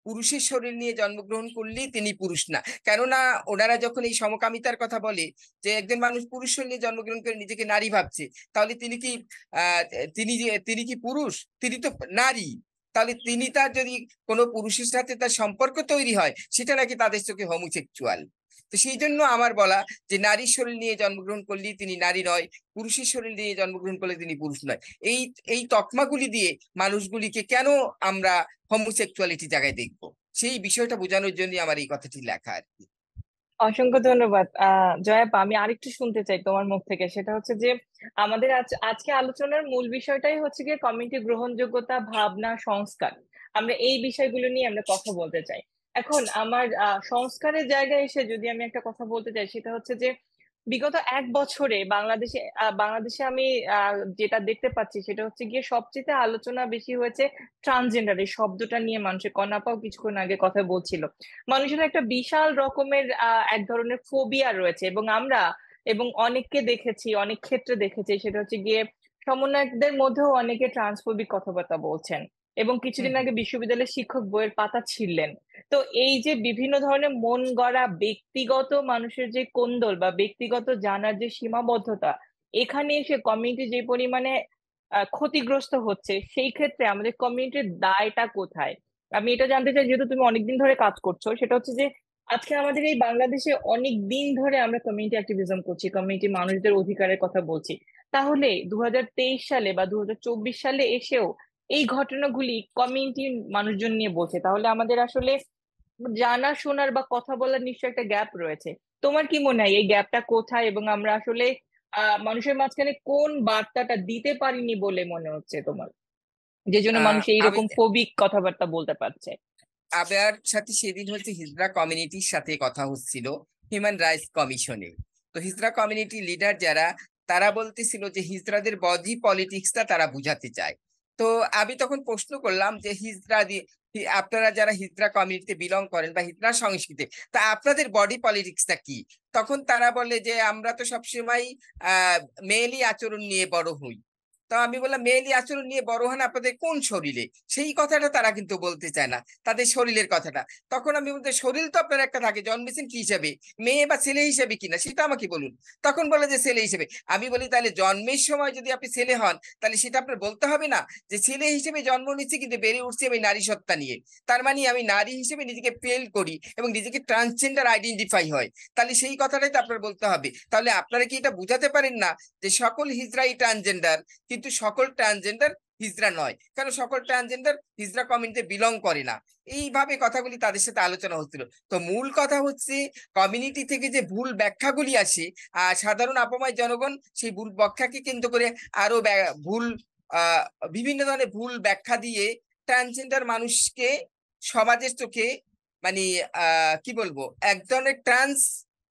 পুরুষের শরীর নিয়ে জন্মগ্রহণ করলে তিনি পুরুষ না। কেননা ওনারা যখন এই সমকামিতার কথা বলে, যে একজন মানুষ পুরুষ শরীর নিয়ে জন্মগ্রহণ করে নিজেকে নারী ভাবছে, তাহলে তিনি কি আহ তিনি কি পুরুষ? তিনি তো নারী। তাহলে তিনি তার যদি কোনো পুরুষের সাথে তার সম্পর্ক তৈরি হয়, সেটা নাকি তাদের চোখে হোমোসেক্সুয়াল। তো সেই জন্য আমার বলা যে নারীর শরীর নিয়ে জন্মগ্রহণ করলে তিনি নারী নয়, পুরুষের শরীর নিয়ে জন্মগ্রহণ করলে তিনি পুরুষ নয়। এই এই তকমাগুলি দিয়ে মানুষগুলিকে কেন আমরা হোমোসেক্সুয়ালিটি জায়গায় দেখবো, সেই বিষয়টা বোঝানোর জন্য আমার এই কথাটি লেখা আর কি। অসংখ্য ধন্যবাদ জয়াপা। আমি আরেকটু শুনতে চাই তোমার মুখ থেকে, সেটা হচ্ছে যে আমাদের আজকে আলোচনার মূল বিষয়টাই হচ্ছে গিয়ে কমিউনিটি গ্রহণযোগ্যতা, ভাবনা, সংস্কার। আমরা এই বিষয়গুলো নিয়ে আমরা কথা বলতে চাই। এখন আমার সংস্কারের জায়গায় এসে যদি আমি একটা কথা বলতে চাই, সেটা হচ্ছে যে বিগত 1 বছরে বাংলাদেশে আমি যেটা দেখতে পাচ্ছি সেটা হচ্ছে গিয়ে সবচেয়ে আলোচনা বেশি হয়েছে ট্রান্সজেন্ডার এই শব্দটা নিয়ে। মানুষের, কনাপাও কিছুক্ষণ আগে কথা বলছিল, মানুষের একটা বিশাল রকমের এক ধরনের ফোবিয়া রয়েছে, এবং অনেককে দেখেছি, অনেক ক্ষেত্রে দেখেছি, সেটা হচ্ছে গিয়ে সমন্বয়কদের মধ্যেও অনেকে ট্রান্সফোবিক কথাবার্তা বলছেন, এবং হুম, কিছুদিন হুম। আগে বিশ্ববিদ্যালয়ের শিক্ষক বইয়ের পাতা ছিঁড়লেন। তো এই যে বিভিন্ন ধরনের মন গড়া ব্যক্তিগত মানুষের যে কোন্দল বা ব্যক্তিগত জানার যে সীমাবদ্ধতা, এখানে এসে কমিউনিটি যে পরিমাণে ক্ষতিগ্রস্ত হচ্ছে, সেই ক্ষেত্রে আমাদের কমিউনিটির দায়টা কোথায়? আমি এটা জানতে চাই, যেহেতু তুমি অনেকদিন ধরে কাজ করছো। সেটা হচ্ছে যে আজকে আমাদের এই বাংলাদেশে অনেক দিন ধরে আমরা কমিউনিটি অ্যাক্টিভিজম করছি, কমিউনিটি মানুষদের অধিকারের কথা বলছি, তাহলে 2023 সালে বা 2024 সালে এসেও এই ঘটনাগুলি কমিউনিটির মানুষজন নিয়ে বলছে, তাহলে আমাদের আসলে জানা শোনার বা কথা বলার নিশ্চয় একটা গ্যাপ রয়েছে। তোমার কি মনে হয় এই গ্যাপটা কোথায়, এবং আমরা আসলে মানুষের মাঝখানে কোন বার্তাটা দিতে পারিনি বলে মনে হচ্ছে তোমার, যে জন্য মানুষ আমি এইরকম ফোবিক কথাবার্তা বলতে পারছে? আমার সাথে সেদিন হচ্ছে হিজড়া কমিউনিটির সাথে কথা হচ্ছিল হিউম্যান রাইটস কমিশনে। তো হিজড়া কমিউনিটি লিডার যারা, তারা বলতেছিল যে হিজড়াদের বডি পলিটিক্সটা তারা বুঝাতে চায়। তো আমি তখন প্রশ্ন করলাম যে আপনারা যারা হিজড়া কমিউনিটিতে বিলং করেন বা হিজড়া সংস্কৃতি, তা আপনাদের বডি পলিটিক্সটা কি? তখন তারা বলে যে আমরা তো সবসময় মেয়েলি আচরণ নিয়ে বড় হই। তো আমি বললাম মেয়েলি আচরণ নিয়ে বড় হন আপনাদের কোন শরীরে, সেই কথাটা তারা কিন্তু বলতে চায় না, তাদের শরীরের কথাটা। তখন আমি বলতে, শরীর তো আপনার একটা থাকে, জন্মেছেন কি হিসাবে, মেয়ে বা ছেলে হিসেবে কিনা সেটা আমাকে বলুন। তখন বলে যে ছেলে হিসেবে। আমি বলি তাহলে জন্মের সময় যদি আপনি ছেলে হন, তাহলে সেটা আপনার বলতে হবে না যে ছেলে হিসেবে জন্ম নিচ্ছি কিন্তু বেড়ে উঠছি আমি নারী সত্তা নিয়ে, তার মানে আমি নারী হিসেবে নিজেকে ফেল করি এবং নিজেকে ট্রান্সজেন্ডার আইডেন্টিফাই হয়, তাহলে সেই কথাটাই তো আপনার বলতে হবে। তাহলে আপনারা কি এটা বুঝাতে পারেন না যে সকল হিজড়াই ট্রান্সজেন্ডার, কিন্তু সকল ট্রান্সজেন্ডার হিজড়া নয়, কারণ সকল ট্রান্সজেন্ডার হিজড়া কমিউনিটিতে বিলং করে না। এইভাবে কথাগুলি তাদের সাথে আলোচনা হচ্ছিল। তো মূল কথা হচ্ছে কমিউনিটি থেকে যে ভুল ব্যাখ্যাগুলি আসে, সাধারণ আপাময় জনগণ সেই ভুল ব্যাখ্যাকে কেন্দ্র করে আরো ভুল আহ বিভিন্ন ধরনের ভুল ব্যাখ্যা দিয়ে ট্রান্সজেন্ডার মানুষকে সমাজের চোখে মানে কি বলবো, এক ধরনের ট্রান্স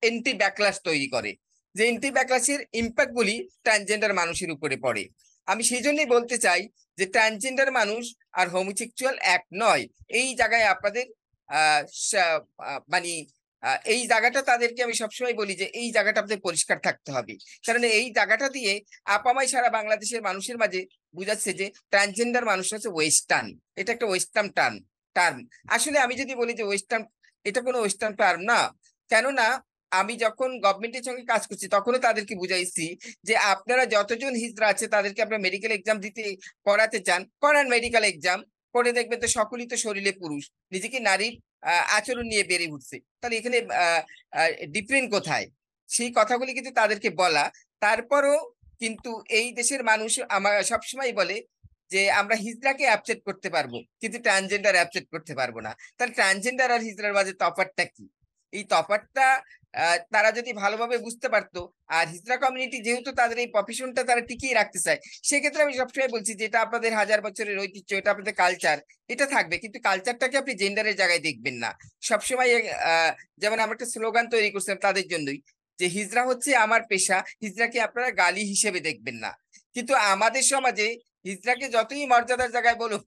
এন্টি ব্যাকলাশ তৈরি করে, যে এন্টি ব্যাকলাশের ইম্প্যাক্ট গুলি ট্রান্সজেন্ডার মানুষের উপরে পড়ে। আমি সেই জন্যই বলতে চাই যে ট্রান্সজেন্ডার মানুষ আর হোমোসেক্সুয়াল এক নয়। এই জায়গায় আপনাদের মানে এই জায়গাটা তাদেরকে আমি সবসময় বলি যে এই জায়গাটা আপনাদের পরিষ্কার থাকতে হবে, কারণ এই জায়গাটা দিয়ে আপামাই সারা বাংলাদেশের মানুষের মাঝে বুঝাচ্ছে যে ট্রান্সজেন্ডার মানুষ হচ্ছে ওয়েস্টার্ন, এটা একটা ওয়েস্টার্ন টার্ম। আসলে আমি যদি বলি যে ওয়েস্টার্ন, এটা কোনো ওয়েস্টার্ন টার্ম না। কেননা আমি যখন গভর্নমেন্টের সঙ্গে কাজ করছি তখনও তাদেরকে বুঝাইছি যে আপনারা যতজন হিজড়া আছে তাদেরকে আপনারা মেডিকেল এক্সাম দিতে করাতে চান, করান মেডিকেল এক্সাম, করে দেখবেন তো সকলেই তো শরীরে পুরুষ, নিজেকে নারীর আচরণ নিয়ে বেড়ে উঠছে, তাহলে এখানে ডিফারেন্ট কোথায়? সেই কথাগুলি কিন্তু তাদেরকে বলা। তারপরও কিন্তু এই দেশের মানুষ আমার সবসময় বলে যে আমরা হিজড়াকে অ্যাপসেট করতে পারবো কিন্তু ট্রান্সজেন্ডার অ্যাপসেট করতে পারবো না। তাহলে ট্রান্সজেন্ডার আর হিজড়ার মাঝে তফাৎটা কি? এই তফাৎটা তারা যদি ভালোভাবে বুঝতে পারতো, আর হিজড়া কমিউনিটি যেহেতু তাদের এই প্রফেশনটা তারা টিকিয়ে রাখতে চায়, সেক্ষেত্রে আমি সবসময় বলছি যে এটা আপনাদের হাজার বছরের ঐতিহ্য, এটা আপনাদের কালচার, এটা থাকবে, কিন্তু কালচারটাকে আপনি জেন্ডারের জায়গায় দেখবেন না সবসময়। যেমন আমরা একটা স্লোগান তৈরি করছিলাম তাদের জন্যই, যে হিজড়া হচ্ছে আমার পেশা, হিজড়াকে আপনারা গালি হিসেবে দেখবেন না। কিন্তু আমাদের সমাজে হিজড়াকে যতই মর্যাদার জায়গায় বলুক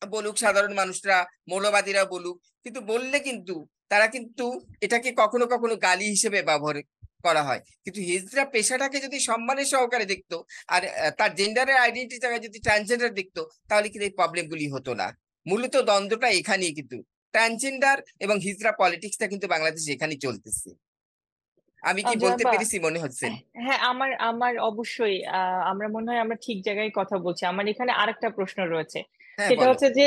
বলুক সাধারণ মানুষরা, মৌলবাদীরা বলুক, কিন্তু বললে কিন্তু তারা কিন্তু এটাকে কখনো কখনো গালি হিসেবে ব্যবহার করা হয়। কিন্তু হিজড়া পেশাটাকে যদি সম্মানের সহকারে দেখতো আর তার জেন্ডারের আইডেন্টিটি জায়গায় যদি ট্রান্সজেন্ডার দেখতো, তাহলে কিন্তু এই প্রবলেম গুলি হতো না। মূলত দ্বন্দ্বটা এখানেই, কিন্তু ট্রান্সজেন্ডার এবং হিজড়া পলিটিক্সটা কিন্তু বাংলাদেশে এখানেই চলতেছে। আমি কি বলতে জয়পা, পেরেছি মনে হচ্ছে? হ্যাঁ, আমার আমার অবশ্যই আমরা মনে হয় আমরা ঠিক জায়গায় কথা বলছি। আমার এখানে আরেকটা প্রশ্ন রয়েছে, হ্যাঁ সেটা বলো। হচ্ছে যে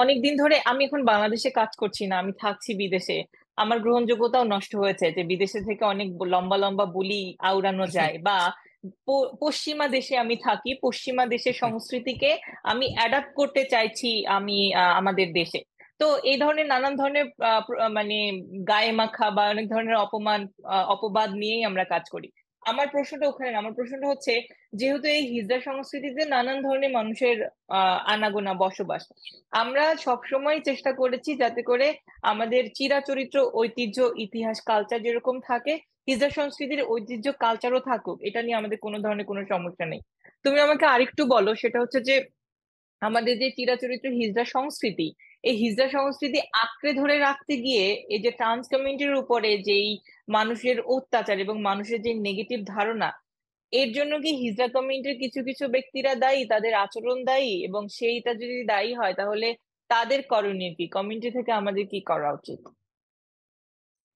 অনেকদিন ধরে আমি এখন বাংলাদেশে কাজ করছি না, আমি থাকছি বিদেশে। আমার গ্রহণযোগ্যতাও নষ্ট হয়েছে যে বিদেশে থেকে অনেক লম্বা লম্বা বুলি আওড়ানো যায়, বা পশ্চিমা দেশে আমি থাকি, পশ্চিমা দেশের সংস্কৃতিকে আমি অ্যাডাপ্ট করতে চাইছি আমি আমাদের দেশে। তো এই ধরনের নানান ধরনের মানে গায়ে মাখা বা অনেক ধরনের অপমান অপবাদ নিয়েই আমরা কাজ করি। আমার প্রশ্নটা ওখানে না, আমার প্রশ্নটা হচ্ছে যেহেতু এই হিজড়া সংস্কৃতিতে নানান ধরনের মানুষের আনাগোনা বসবাস, আমরা সবসময় চেষ্টা করেছি যাতে করে আমাদের চিরাচরিত্র ঐতিহ্য ইতিহাস কালচার যেরকম থাকে, হিজড়া সংস্কৃতির ঐতিহ্য কালচারও থাকুক, এটা নিয়ে আমাদের কোনো ধরনের কোনো সমস্যা নেই। তুমি আমাকে আরেকটু বলো, সেটা হচ্ছে যে আমাদের যে চিরাচরিত হিজড়া সংস্কৃতি, এই হিজড়া সংস্কৃতি আঁকড়ে ধরে রাখতে গিয়ে এই যে ট্রান্স কমিউনিটির উপরে যেই মানুষের অত্যাচার এবং মানুষের যে নেগেটিভ ধারণা, এর জন্য কি হিজড়া কমিউনিটির কিছু কিছু ব্যক্তিরা দায়ী, তাদের আচরণ দায়ী? এবং সেইটা যদি দায়ী হয় তাহলে তাদের করণীয় কি, কমিউনিটি থেকে আমাদের কি করা উচিত?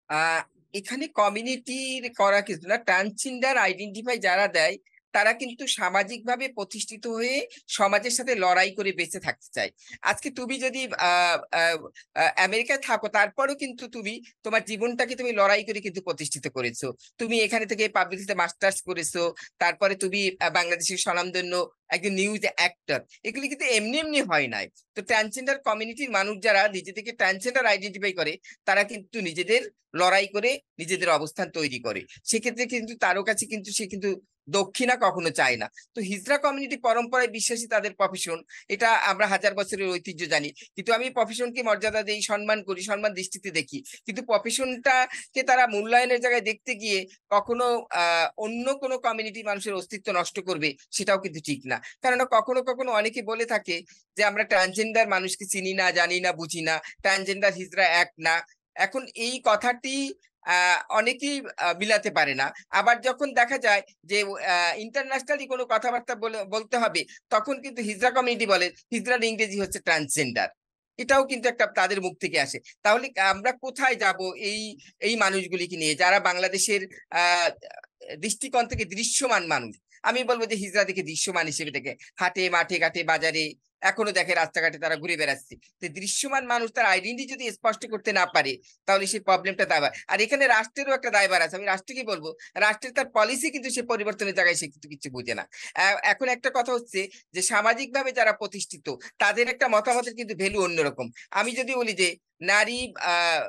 আহ এখানে কমিউনিটির করা কিছু না, ট্রান্সজেন্ডার আইডেন্টিফাই যারা দেয় তারা কিন্তু সামাজিকভাবে প্রতিষ্ঠিত হয়ে সমাজের সাথে লড়াই করে বেঁচে থাকতে চায়। আজকে তুমি যদি আমেরিকায় থাকো, তারপরেও কিন্তু তুমি তোমার জীবনটাকে তুমি লড়াই করে কিন্তু প্রতিষ্ঠিত করেছো। তুমি এখানে থেকে পাবলিসিতে মাস্টার্স করেছো, তারপরে তুমি বাংলাদেশের স্বনামধন্য একজন নিউজ অ্যাক্টর, এগুলি কিন্তু এমনি এমনি হয় নাই। তো ট্রান্সজেন্ডার কমিউনিটির মানুষ যারা নিজেদেরকে ট্রান্সজেন্ডার আইডেন্টিফাই করে, তারা কিন্তু নিজেদের লড়াই করে নিজেদের অবস্থান তৈরি করে। সেক্ষেত্রে কিন্তু তারও কাছে কিন্তু সে কিন্তু দক্ষিণা কখনো চায় না। তো হিজড়া কমিউনিটি পরম্পরায় বিশ্বাসী, তাদের প্রফেশন, এটা আমরা হাজার বছরের ঐতিহ্য জানি, কিন্তু আমি প্রফেশনকে মর্যাদা দেই, সম্মান করি, সম্মান দৃষ্টিতে দেখি। কিন্তু প্রফেশনটাকে তারা মূল্যায়নের জায়গায় দেখতে গিয়ে কখনো অন্য কোনো কমিউনিটি মানুষের অস্তিত্ব নষ্ট করবে, সেটাও কিন্তু ঠিক না। কারণ কখনো কখনো অনেকে বলে থাকে যে আমরা ট্রান্সজেন্ডার মানুষকে চিনি না, জানি না, বুঝি না, ট্রান্সজেন্ডার হিজড়া এক না। এখন এই কথাটি অনেকেই মিলাতে পারে না। আবার যখন দেখা যায় যে ইন্টারন্যাশনালি কোনো কথাবার্তা বলতে হবে, তখন কিন্তু হিজড়া কমিউনিটি বলে হিজড়ার ইংরেজি হচ্ছে ট্রান্সজেন্ডার। এটাও কিন্তু একটা তাদের মুখ থেকে আসে। তাহলে আমরা কোথায় যাব এই এই মানুষগুলিকে নিয়ে, যারা বাংলাদেশের আহ দৃষ্টিকোণ থেকে দৃশ্যমান মানুষ? আমি বলবো যে হিজড়াদেরকে দৃশ্যমান হিসেবে দেখে, হাটে মাঠে ঘাটে বাজারে এখনো দেখে রাস্তাঘাটে তারা ঘুরে বেড়াচ্ছে। তো দৃশ্যমান মানুষ তার আইডেন্টি যদি স্পষ্ট করতে না পারে, তাহলে সেই প্রবলেমটা দায়ভার। আর এখানে রাষ্ট্রেরও একটা দায়ভার আছে। আমি রাষ্ট্রকে বলবো, রাষ্ট্রের তার পলিসি কিন্তু সে পরিবর্তনের জায়গায় সে কিন্তু কিছু বুঝে না। এখন একটা কথা হচ্ছে যে সামাজিক ভাবে যারা প্রতিষ্ঠিত, তাদের একটা মতামতের কিন্তু ভ্যালু অন্যরকম। আমি যদি বলি যে নারী আহ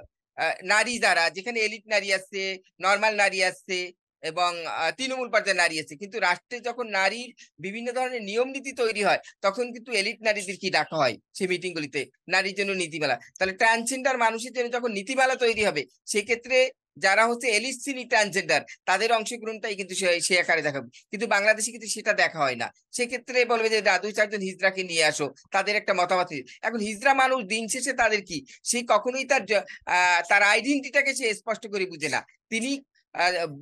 নারী যারা, যেখানে এলিট নারী আছে, নর্মাল নারী আছে এবং তৃণমূল পর্যায়ে নারী আছে, কিন্তু রাষ্ট্রে যখন নারীর বিভিন্ন ধরনের নিয়ম নীতি তৈরি হয়, তখন কিন্তু এলিট নারীদের কি ডাকা হয় সেই মিটিং গুলিতে, নারীর জন্য নীতিমালা। তাহলে ট্রান্সজেন্ডার মানুষের জন্য যখন নীতিমালা তৈরি হবে, সেক্ষেত্রে যারা হচ্ছে এলিট শ্রেণী ট্রান্সজেন্ডার, তাদের অংশগ্রহণটাই কিন্তু সে আকারে দেখাবে। কিন্তু বাংলাদেশে কিন্তু সেটা দেখা হয় না। সেক্ষেত্রে বলবে যে দুই চারজন হিজড়াকে নিয়ে আসো, তাদের একটা মতামত। এখন হিজড়া মানুষ দিন শেষে তাদের কি, সে কখনোই তার আইডেন্টিটাকে সে স্পষ্ট করে বুঝে না। তিনি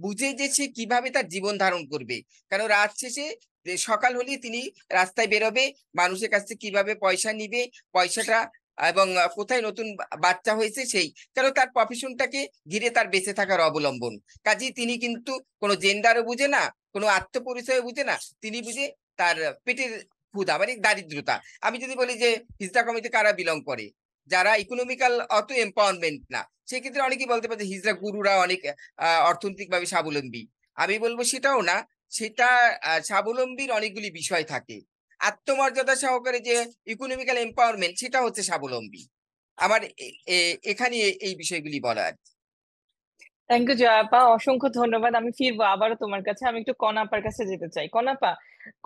বুঝে যে সে কিভাবে তার জীবন ধারণ করবে। কারণ রাত শেষে যে সকাল হলে তিনি রাস্তায় বেরোবে, মানুষের কাছ থেকে কিভাবে পয়সা নিবে, পয়সাটা এবং কোথায় নতুন বাচ্চা হয়েছে সেই, কারণ তার প্রফেশনটাকে ঘিরে তার বেঁচে থাকার অবলম্বন। কাজেই তিনি কিন্তু কোনো জেন্ডারও বুঝে না, কোনো আত্মপরিচয় বুঝে না। তিনি বুঝে তার পেটের ক্ষুধা, মানে দারিদ্রতা। আমি যদি বলি যে হিজড়া কমিটি কারা বিলং করে, যারা ইকোনমিক্যাল অত এম্পাওয়ারমেন্ট না, সেক্ষেত্রে অনেকেই বলতে পারে হিজড়া গুরুরা অনেক অর্থনৈতিক ভাবে স্বাবলম্বী। আমি বলবো সেটাও না। সেটা স্বাবলম্বীর অনেকগুলি বিষয় থাকে। আত্মমর্যাদা সহকারে যে ইকোনমিক্যাল এম্পাওয়ারমেন্ট, সেটা হচ্ছে স্বাবলম্বী। আমার এখানে এই বিষয়গুলি বলার। থ্যাংক ইউ জয়াপা, অসংখ্য ধন্যবাদ। আমি ফিরবো আবারও তোমার কাছে। আমি একটু কনাপার কাছে যেতে চাই। কনাপা,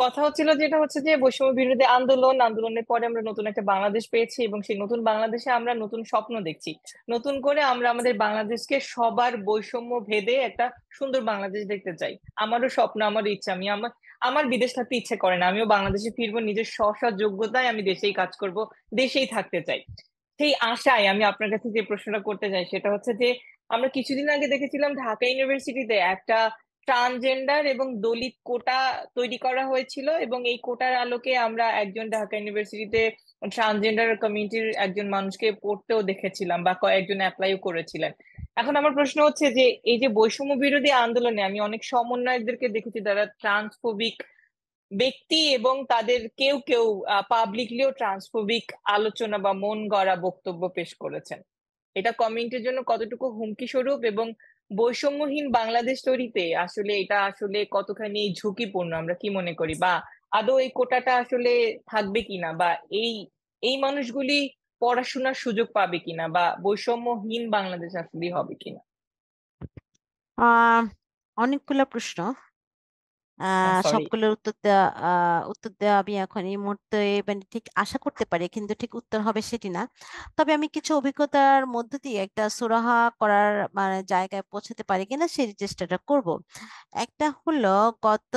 কথা হচ্ছিল যেটা হচ্ছে যে বৈষম্য বিরোধী আন্দোলনের পরে আমরা নতুন একটা বাংলাদেশ পেয়েছি, এবং সেই নতুন বাংলাদেশে আমরা নতুন স্বপ্ন দেখছি। নতুন করে আমরা আমাদের বাংলাদেশকে সবার বৈষম্য ভেদে একটা সুন্দর বাংলাদেশ দেখতে চাই। আমারও স্বপ্ন, আমারও ইচ্ছা। আমার বিদেশ থাকতে ইচ্ছে করে না, আমিও বাংলাদেশে ফিরবো। নিজের স্ব যোগ্যতায় আমি দেশেই কাজ করব, দেশেই থাকতে চাই। সেই আশায় আমি আপনার কাছে যে প্রশ্নটা করতে চাই সেটা হচ্ছে যে আমরা কিছুদিন আগে দেখেছিলাম ঢাকা ইউনিভার্সিটিতে একটা ট্রান্সজেন্ডার এবং দলিত কোটা তৈরি করা হয়েছিল, এবং এই কোটার আলোকে আমরা একজন ঢাকা ইউনিভার্সিটিতে ট্রান্সজেন্ডার কমিউনিটির একজন মানুষকে পড়তেও দেখেছিলাম, বা কয়েকজন অ্যাপ্লাইও করেছিলেন। এখন আমার প্রশ্ন হচ্ছে যে এই যে বৈষম্য বিরোধী আন্দোলনে আমি অনেক সমন্বয়কদেরকে দেখেছি যারা ট্রান্সফোবিক ব্যক্তি, এবং তাদের কেউ কেউ পাবলিকলিও ট্রান্সফোবিক আলোচনা বা মন গড়া বক্তব্য পেশ করেছেন। এটা কমিউনিটির জন্য কতটুকু হুমকি স্বরূপ, এবং বৈষম্যহীন বাংলাদেশ তৈরিতে আসলে এটা আসলে কতখানি ঝুঁকিপূর্ণ আমরা কি মনে করি, বা আদৌ এই কোটাটা আসলে থাকবে কিনা, বা এই এই মানুষগুলি পড়াশোনার সুযোগ পাবে কিনা, বা বৈষম্যহীন বাংলাদেশ আসলে হবে কিনা? আহ অনেকগুলো প্রশ্ন। সরি। সবগুলোর উত্তর দেওয়া আমি এখন এই মুহূর্তে মানে ঠিক আশা করতে পারি, কিন্তু ঠিক উত্তর হবে সেটি না। তবে আমি কিছু অভিজ্ঞতার মধ্য দিয়ে একটা সুরাহা করার মানে জায়গায় পৌঁছাতে পারি কিনা সেই চেষ্টাটা করব। একটা হলো, গত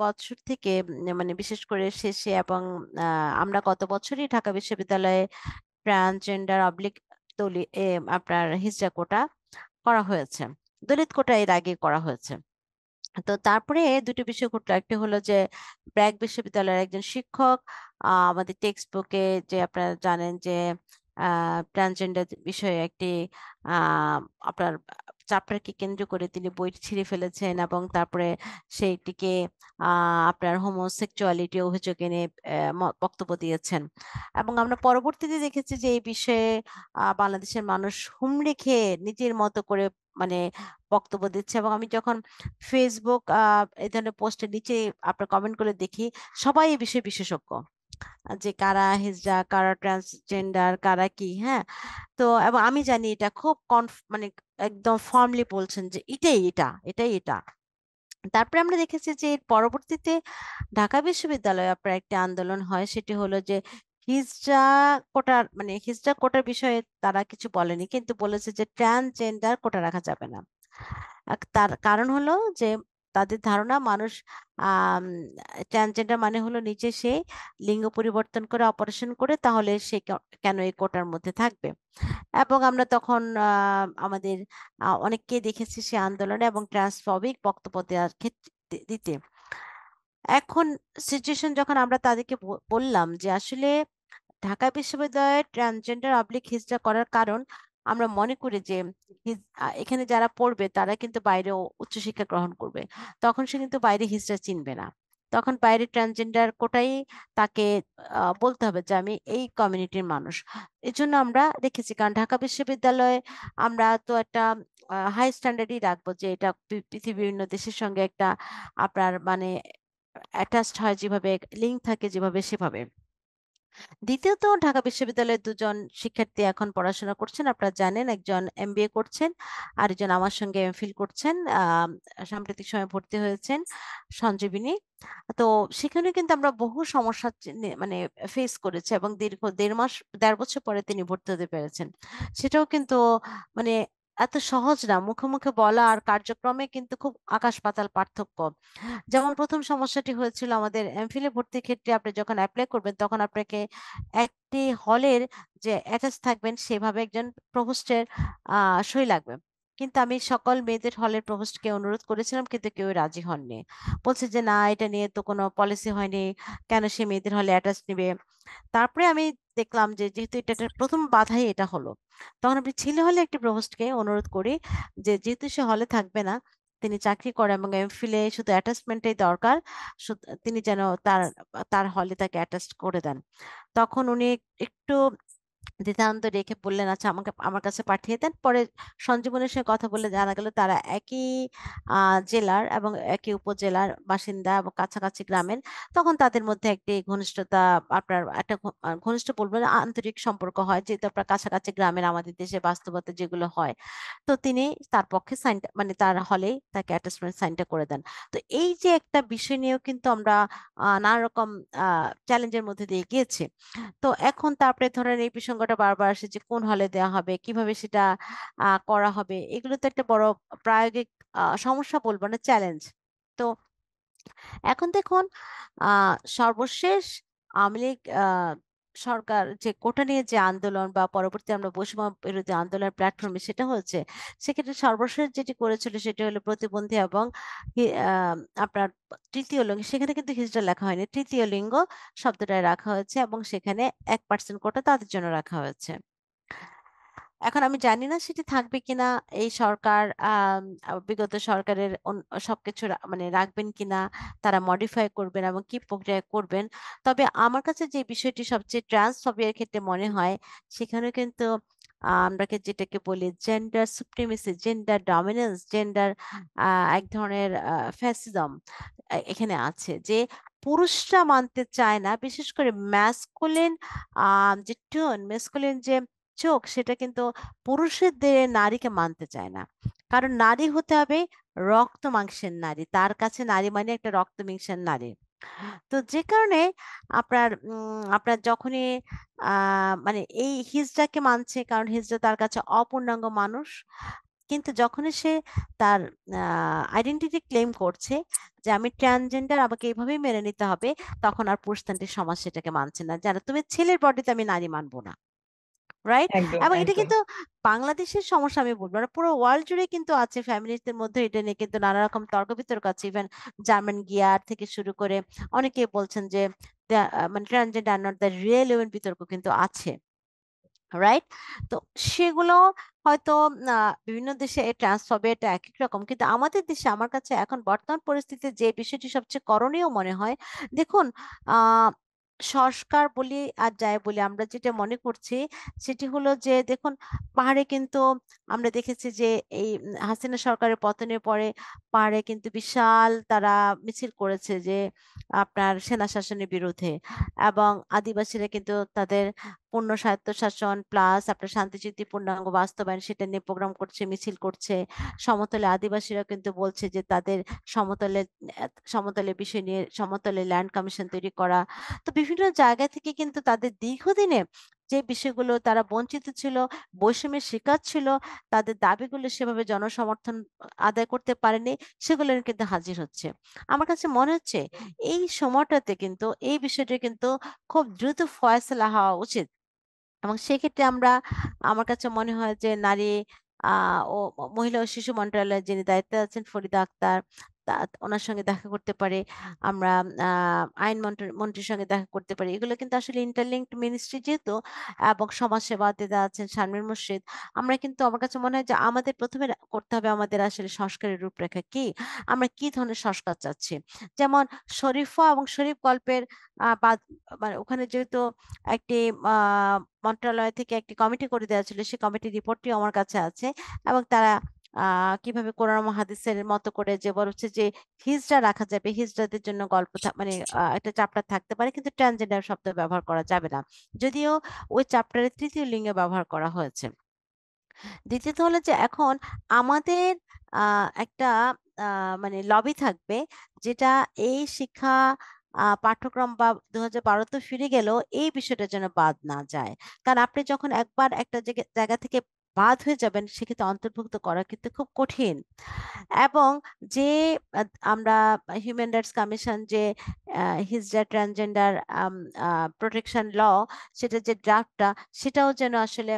বছর থেকে মানে বিশেষ করে শেষে এবং আমরা গত বছরই ঢাকা বিশ্ববিদ্যালয়ে ট্রান্সজেন্ডার অবলিক আপনার হিজড়া কোটা করা হয়েছে। দলিত কোটা এর আগে করা হয়েছে। তো তারপরে দুটো বিষয় ঘটলো। একটা হলো যে ব্র্যাক বিশ্ববিদ্যালয়ের একজন শিক্ষক আমাদের টেক্সট বুকে, যে আপনারা জানেন যে ট্রান্সজেন্ডার বিষয়ে একটি আহ, আপনার চ্যাপ্টারকে কেন্দ্র করে তিনি বই ছিঁড়ে ফেলেছেন, এবং তারপরে সেইটিকে আপনার হোমোসেক্সুয়ালিটি অভিযোগ এনে বক্তব্য দিয়েছেন। এবং আমরা পরবর্তীতে দেখেছি যে এই বিষয়ে বাংলাদেশের মানুষ হুমড়ি খেয়ে নিজের মতো করে মানে বক্তব্য দিচ্ছে। এবং আমি যখন ফেসবুক এই ধরনের পোস্টের নিচে আপনার কমেন্ট করে দেখি, সবাই এই বিষয়ে বিশেষজ্ঞ, যে কারা হিজড়া, কারা ট্রান্সজেন্ডার, কারা কি। হ্যাঁ, তো এবং আমি জানি এটা খুব মানে একদম ফার্মলি বলছেন যে এটাই এটা। তারপরে আমরা দেখেছি যে এর পরবর্তীতে ঢাকা বিশ্ববিদ্যালয়ে আপনার একটা আন্দোলন হয়, সেটি হলো যে হিজড়া হিজড়া কোটার বিষয়ে তারা কিছু বলেনি, কিন্তু বলেছে যে ট্রান্সজেন্ডার কোটা রাখা যাবে না। তার কারণ হলো যে তাদের ধারণা মানুষ ট্রান্সজেন্ডার মানে হলো নিজে সে লিঙ্গ পরিবর্তন করে অপারেশন করে তাহলে সে কেন এই কোটার মধ্যে থাকবে। এবং আমরা তখন আমাদের অনেককে দেখেছি সে আন্দোলনে এবং ট্রান্সফবিক বক্তব্য দেওয়ার ক্ষেত্রে দিতে। এখন সিচুয়েশন যখন আমরা তাদেরকে বললাম যে আসলে ঢাকা বিশ্ববিদ্যালয়ে ট্রান্সজেন্ডার অবলিক হিজড়া করার কারণ আমরা মনে করি যে এখানে যারা পড়বে তারা কিন্তু বাইরেও উচ্চশিক্ষা গ্রহণ করবে, তখন সে কিন্তু বাইরে হিজড়া চিনবে না, তখন বাইরে ট্রান্সজেন্ডার কোটাই তাকে বলতে হবে যে আমি এই কমিউনিটির মানুষ। এই জন্য আমরা রেখেছি, কারণ ঢাকা বিশ্ববিদ্যালয়ে আমরা তো একটা হাই স্ট্যান্ডার্ডই রাখবো যে এটা পৃথিবীর বিভিন্ন দেশের সঙ্গে একটা আপনার মানে অ্যাটাচড হয়, যেভাবে লিঙ্ক থাকে যেভাবে সেভাবে। দ্বিতীয়ত ঢাকা বিশ্ববিদ্যালয়ের দুজন শিক্ষার্থী এখন পড়াশোনা করছেন, আপনারা জানেন, একজন এমবিএ করছেন, আরেকজন আমার সঙ্গে এমফিল করছেন, সাম্প্রতিক সময়ে ভর্তি হয়েছেন সঞ্জীবিনী। তো সেখানে কিন্তু আমরা বহু সমস্যা মানে ফেস করেছি এবং দীর্ঘ 1.5 বছর পরে তিনি ভর্তি হতে পেরেছেন। সেটাও কিন্তু মানে এত সহজ না, মুখে মুখে বলা আর কার্যক্রমে কিন্তু খুব আকাশ পাতাল পার্থক্য। যেমন প্রথম সমস্যাটি হয়েছিল আমাদের এমফিলে ভর্তির ক্ষেত্রে, আপনি যখন অ্যাপ্লাই করবেন তখন আপনাকে একটি হলের যে অ্যাটাচ থাকবেন সেভাবে একজন প্রভোস্টের সই লাগবে। কিন্তু আমি সকল মেয়েদের হলের প্রভোস্টকে অনুরোধ করেছিলাম, কিন্তু কেউ রাজি হননি। বলছে যে না, এটা নিয়ে তো কোনো পলিসি হয়নি, কেন সে মেয়েদের হলে অ্যাটাচ নিবে। তারপরে আমি দেখলাম যে যেহেতু এটা একটা প্রথম বাধাই এটা হলো, তখন আমি ছেলে হলে একটি প্রভোস্টকে অনুরোধ করি যে যেহেতু সে হলে থাকবে না, তিনি চাকরি করে এবং এমফিলে শুধু অ্যাটাচমেন্টই দরকার, তিনি যেন তার তার হলে তাকে অ্যাটাচ করে দেন। তখন উনি একটু দ্বিধাদ্বন্দ্ব রেখে বললেন আচ্ছা আমাকে আমার কাছে পাঠিয়ে দেন। পরে সঞ্জীবনের সঙ্গে কথা বলে জানা গেল তারা একই জেলার এবং একই উপজেলার বাসিন্দা এবং কাছাকাছি গ্রামের। তখন তাদের মধ্যে একটি ঘনিষ্ঠতা, আপনার একটা ঘনিষ্ঠ বলবো না, আন্তরিক সম্পর্ক হয়, যেহেতু আপনার কাছাকাছি গ্রামের আমাদের দেশে বাস্তবতা যেগুলো হয়। তো তিনি তার পক্ষে সাইনটা মানে তার হলেই তাকে অ্যাটাচমেন্ট সাইনটা করে দেন। তো এই যে একটা বিষয় নিয়েও কিন্তু আমরা নানা রকম চ্যালেঞ্জের মধ্যে দিয়ে গিয়েছি। তো এখন তারপরে ধরেন এই প্রসঙ্গটা বারবার আসে যে কোন হলে দেওয়া হবে, কিভাবে সেটা করা হবে, এগুলো তো একটা বড় প্রায়োগিক সমস্যা বলবো না, চ্যালেঞ্জ। তো এখন দেখুন সর্বশেষ আওয়ামী লীগ সরকার যে কোটা নিয়ে যে আন্দোলন বা পরবর্তী আমরা বৈষম্য বিরোধী আন্দোলনের প্ল্যাটফর্মে সেটা হচ্ছে, সেক্ষেত্রে সর্বশেষ যেটি করেছিল সেটি হলো প্রতিবন্ধী এবং আপনার তৃতীয় লিঙ্গ, সেখানে কিন্তু হিজড়া লেখা হয়নি, তৃতীয় লিঙ্গ শব্দটাই রাখা হয়েছে এবং সেখানে 1% কোটা তাদের জন্য রাখা হয়েছে। এখন আমি জানি না সেটি থাকবে কিনা, এই সরকার বিগত সরকারের সবকিছু মানে রাখবেন কিনা, তারা মডিফাই করবেন এবং কি প্রক্রিয়া করবেন। তবে আমার কাছে যে বিষয়টি সবচেয়ে ট্রান্সফোবিয়ার ক্ষেত্রে মনে হয়, সেখানে কিন্তু আমরাকে যেটাকে বলি gender supremacy, gender dominance, gender এক ধরনের ফ্যাসিজম এখানে আছে, যে পুরুষরা মানতে চায় না, বিশেষ করে ম্যাসকুলিন যে টোন, ম্যাসকুলিন যে চোখ, সেটা কিন্তু পুরুষের দিয়ে নারীকে মানতে চায় না। কারণ নারী হতে হবে রক্ত মাংসের নারী, তার কাছে নারী মানে একটা রক্ত মাংসের নারী। তো যে কারণে আপনার যখনই মানে এই হিজড়াকে মানছে, কারণ হিজড়া তার কাছে অপূর্ণাঙ্গ মানুষ, কিন্তু যখনই সে তার আইডেন্টিটি ক্লেম করছে যে আমি ট্রান্সজেন্ডার, আমাকে এইভাবেই মেনে নিতে হবে, তখন আর পুরুষতান্ত্রিক সমাজ সেটাকে মানছে না, জানো তুমি ছেলের বডিতে আমি নারী মানবো না, রাইট? একদম এবং এটা একদম। কিন্তু বাংলাদেশের সমস্যা আমি বলবো না, পুরো ওয়ার্ল্ড জুড়ে কিন্তু আছে, ফ্যামিলিস্টদের মধ্যে এটা নিয়ে কিন্তু নানা রকম তর্ক বিতর্ক আছে। ইভেন জার্মান গিয়ার থেকে শুরু করে অনেকে বলছেন যে মানে transgender not the real women, বিতর্ক কিন্তু আছে, রাইট? তো সেগুলো হয়তো বিভিন্ন দেশে ট্রান্সফর্মে এটা এক এক রকম, কিন্তু আমাদের দেশে আমার কাছে এখন বর্তমান পরিস্থিতিতে যে বিষয়টি সবচেয়ে করণীয় মনে হয়, দেখুন আহ সংস্কার বলি আর যাই বলি, আমরা যেটা মনে করছি সেটি হলো যে দেখুন, পাহাড়ে কিন্তু আমরা দেখেছি যে এই হাসিনা সরকারের পতনের পরে পাহাড়ে কিন্তু বিশাল তারা মিছিল করেছে যে আপনার সেনা শাসনের বিরুদ্ধে, এবং আদিবাসীরা কিন্তু তাদের পূর্ণ স্বায়ত্তশাসন প্লাস আপনার শান্তি চুক্তি পূর্ণাঙ্গ বাস্তবায়ন সেটা নিয়ে প্রোগ্রাম করছে, মিছিল করছে। সমতলে আদিবাসীরা কিন্তু বলছে যে তাদের সমতলে সমতলের বিষয় নিয়ে সমতলে ল্যান্ড কমিশন তৈরি করা। তো বিভিন্ন জায়গা থেকে কিন্তু তাদের দীর্ঘদিনে যে বিষয়গুলো তারা বঞ্চিত ছিল, বৈষম্যের শিকার ছিল, তাদের দাবিগুলো সেভাবে জনসমর্থন আদায় করতে পারেনি, সেগুলো নিয়ে কিন্তু হাজির হচ্ছে। আমার কাছে মনে হচ্ছে এই সময়টাতে কিন্তু এই বিষয়টা কিন্তু খুব দ্রুত ফয়সালা হওয়া উচিত। এবং সেক্ষেত্রে আমার কাছে মনে হয় যে নারী ও মহিলা ও শিশু মন্ত্রণালয়ের যিনি দায়িত্বে আছেন ফরিদা আক্তার, ওনার সঙ্গে দেখা করতে পারে। আমরা আইন মন্ত্রীর সঙ্গে দেখা করতে পারি। এগুলো কিন্তু আসলে ইন্টারলিঙ্কড মিনিস্ট্রি যেহেতু, এবং সমাজসেবা দিদা আছেন শারমিন মুর্শিদ। আমরা কিন্তু আমার কাছে মনে হয় যে আমাদের প্রথমে করতে হবে আমাদের আসলে সংস্কারের রূপরেখা কি, আমরা কি ধরনের সংস্কার চাচ্ছি। যেমন শরীফা এবং শরীফ গল্পের বাদ, মানে ওখানে যেহেতু একটি মন্ত্রণালয় থেকে একটি কমিটি করে দেওয়া ছিল, সেই কমিটির রিপোর্টটিও আমার কাছে আছে। এবং তারা কিভাবে কোরআন এবং হাদিসের মতো করে যে বলা হচ্ছে যে হিজড়া রাখা যাবে, হিজড়াদের জন্য গল্প মানে একটা চ্যাপ্টার থাকতে পারে, কিন্তু ট্রান্সজেন্ডার শব্দ ব্যবহার করা যাবে না, যদিও ওই চ্যাপ্টারে তৃতীয় লিঙ্গে ব্যবহার করা হয়েছে। দ্বিতীয়ত হলো যে এখন আমাদের একটা মানে লবি থাকবে, যেটা এই শিক্ষা পাঠ্যক্রম বা 2012 তো ফিরে গেলেও এই বিষয়টা যেন বাদ না যায়। কারণ আপনি যখন একবার একটা জায়গা থেকে বাদ হয়ে যাবেন, সেক্ষেত্রে অন্তর্ভুক্ত করা কিন্তু খুব কঠিন। এবং যে আমরা হিউম্যান রাইটস কমিশন যে হিজড়া ট্রান্সজেন্ডার প্রোটেকশন ল, সেটা যে ড্রাফটটা, সেটাও যেন আসলে